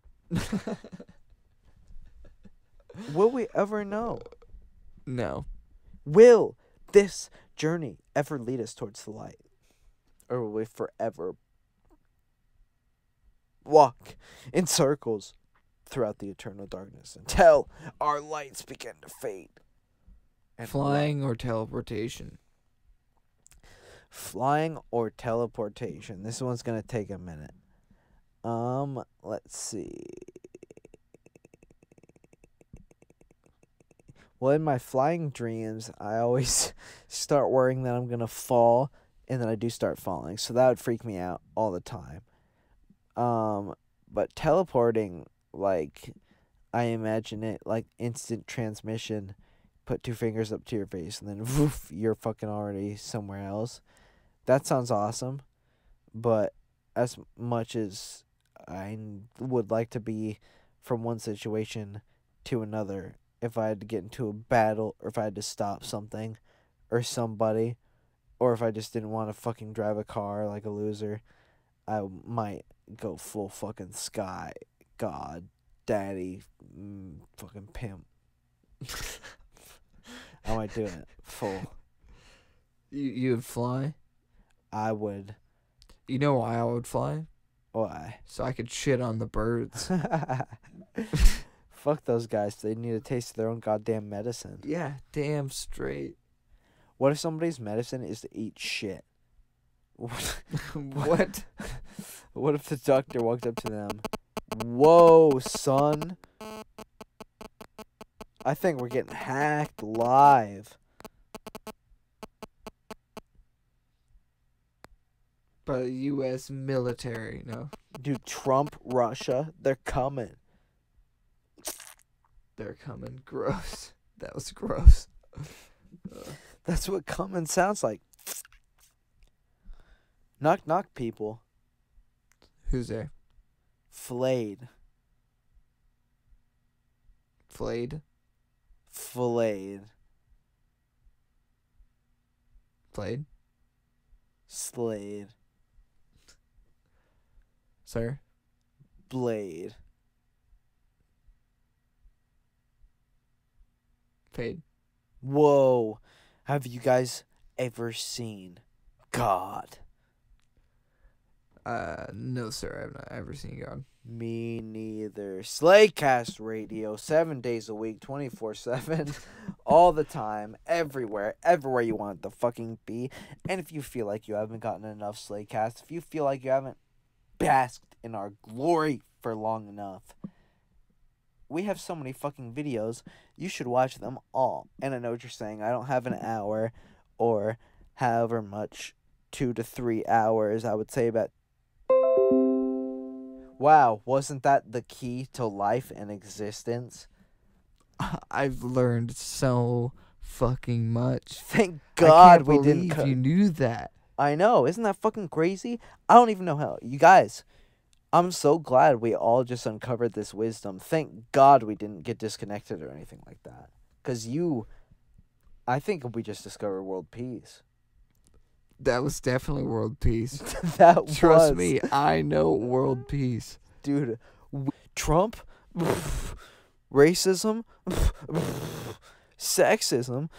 Will we ever know? No. Will this journey ever lead us towards the light? Or will we forever walk in circles throughout the eternal darkness until our lights begin to fade? And Flying or teleportation? Flying or teleportation? This one's gonna take a minute. Let's see. Well, in my flying dreams, I always start worrying that I'm gonna fall, and then I do start falling. So that would freak me out all the time. But teleporting, like, I imagine it like instant transmission. Put two fingers up to your face, and then woof, you're fucking already somewhere else. That sounds awesome, but as much as I would like to be from one situation to another, if I had to get into a battle, or if I had to stop something, or somebody, or if I just didn't want to fucking drive a car like a loser, I might go full fucking sky, god, daddy, fucking pimp. I might do it full. You would fly? I would. You know why I would fly? Why? So I could shit on the birds. Fuck those guys. They need a taste of their own goddamn medicine. Yeah, damn straight. What if somebody's medicine is to eat shit? What? What if the doctor walked up to them? Whoa, son. I think we're getting hacked live. By the U.S. military, no. Dude, Trump, Russia, they're coming. They're coming. Gross. That was gross. That's what coming sounds like. Knock, knock, people. Who's there? Flayed. Flayed? Flayed. Flayed? Slayed. Sir? Blade. Fade. Whoa. Have you guys ever seen God? No, sir. I've not ever seen God. Me neither. Slaycast radio, 7 days a week, 24/7, all the time, everywhere you want it to fucking be. And if you feel like you haven't gotten enough Slaycast, if you feel like you haven't basked in our glory for long enough, we have so many fucking videos. You should watch them all. And I know what you're saying. I don't have an hour or however much, 2 to 3 hours. I would say about. Wow, wasn't that the key to life and existence? I've learned so fucking much. Thank God I can't we didn't. believe you knew that. I know, isn't that fucking crazy? I don't even know how. You guys, I'm so glad we all just uncovered this wisdom. Thank God we didn't get disconnected or anything like that. Because I think we just discovered world peace. That was definitely world peace. That Trust was. me, I know world peace. Dude, Trump, racism, sexism,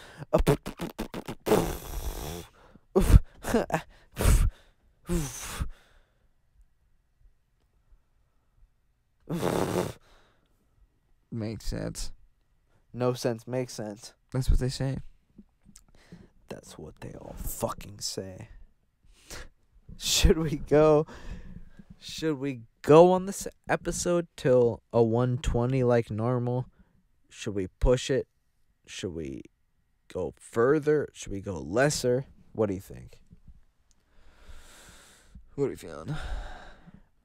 Makes sense. no sense makes sense. That's what they say. That's what they all fucking say. Should we go on this episode till a 120 like normal? Should we push it? Should we go further? Should we go lesser? What do you think? What are you feeling?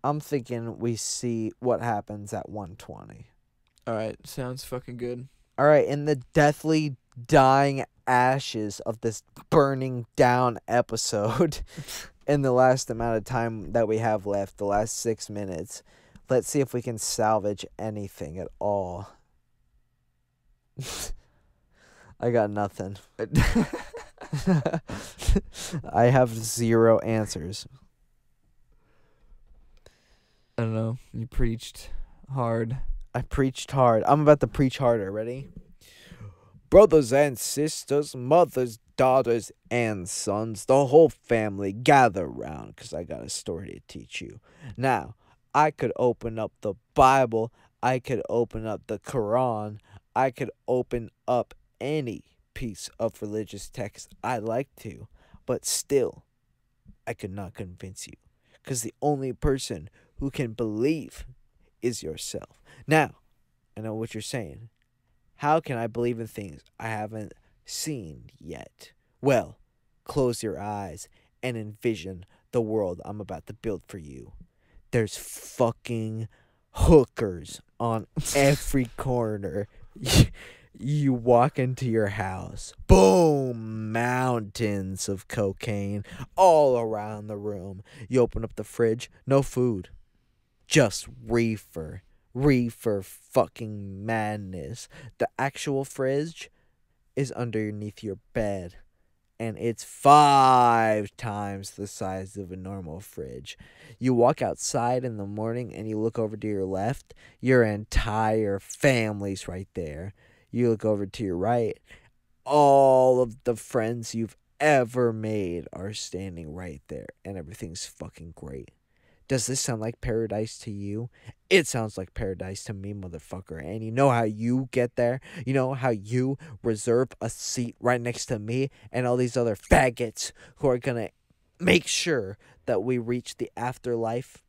I'm thinking we see what happens at 120. Alright, sounds fucking good. All right, in the deathly dying ashes of this burning down episode, in the last amount of time that we have left, the last 6 minutes, let's see if we can salvage anything at all. I got nothing. I have 0 answers. I don't know. You preached hard. I preached hard. I'm about to preach harder. Ready? Brothers and sisters, mothers, daughters, and sons, the whole family gather round because I got a story to teach you. Now, I could open up the Bible. I could open up the Quran. I could open up any piece of religious text I like to. But still, I could not convince you. Because the only person who can believe is yourself. Now, I know what you're saying. How can I believe in things I haven't seen yet? Well, close your eyes and envision the world I'm about to build for you. There's fucking hookers on every corner. You walk into your house. Boom! Mountains of cocaine all around the room. You open up the fridge. No food. Just reefer. Reefer fucking madness. The actual fridge is underneath your bed. And it's 5 times the size of a normal fridge. You walk outside in the morning and you look over to your left. Your entire family's right there. You look over to your right, all of the friends you've ever made are standing right there, and everything's fucking great. Does this sound like paradise to you? It sounds like paradise to me, motherfucker. And you know how you get there? You know how you reserve a seat right next to me and all these other faggots who are gonna make sure that we reach the afterlife?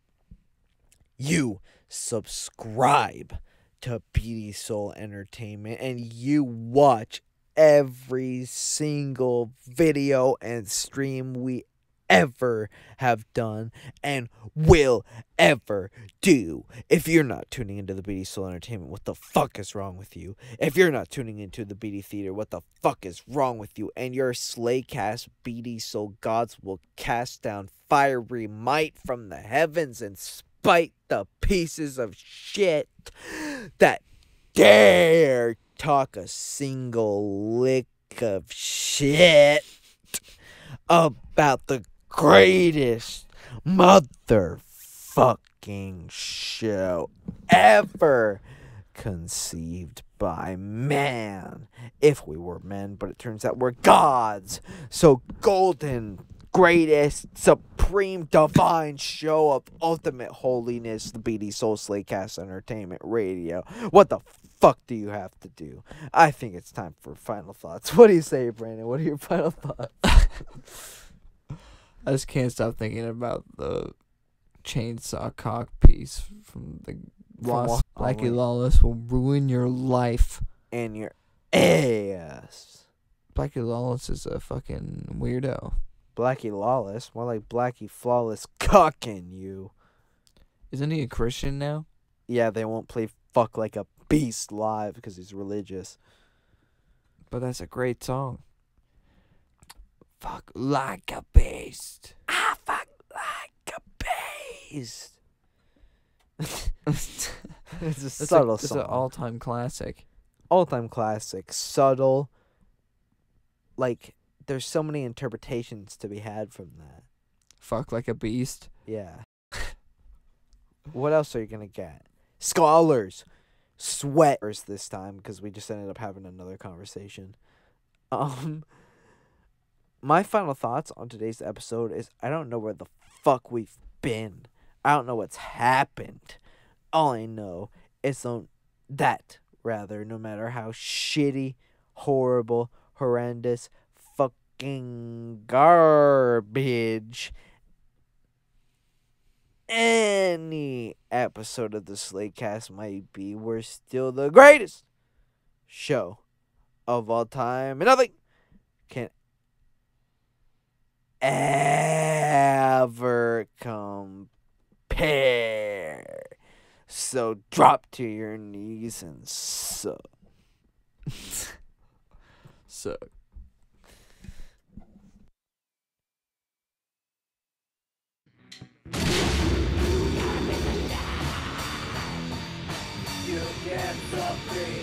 You subscribe to BD Soul Entertainment and you watch every single video and stream we ever have done and will ever do. If you're not tuning into the BD Soul Entertainment, what the fuck is wrong with you? If you're not tuning into the BD Theater, what the fuck is wrong with you? And your Slaycast BD Soul gods will cast down fiery might from the heavens and spite the pieces of shit that dare talk a single lick of shit about the greatest motherfucking show ever conceived by man. If we were men, but it turns out we're gods. So golden, greatest, supreme, divine show of ultimate holiness, the BD Soul Slaycast Entertainment Radio. What the fuck do you have to do? I think it's time for final thoughts. What do you say, Brandon? What are your final thoughts? I just can't stop thinking about the chainsaw cock piece from the Lost. Blackie Lawless will ruin your life. And your ass. Blackie Lawless is a fucking weirdo. Blackie Lawless? More like Blackie Flawless cocking you. Isn't he a Christian now? Yeah, they won't play Fuck Like a Beast live because he's religious. But that's a great song. Fuck like a beast. I fuck like a beast. It's a subtle It's song. an all-time classic. All-time classic. Subtle. Like, there's so many interpretations to be had from that. Fuck like a beast. Yeah. What else are you going to get? Scholars. Sweaters this time because we just ended up having another conversation. My final thoughts on today's episode is I don't know where the fuck we've been. I don't know what's happened. All I know is that no matter how shitty, horrible, horrendous, fucking garbage any episode of the Slaycast might be, we're still the greatest show of all time. And nothing can ever compare. So drop to your knees and suck. So You get something.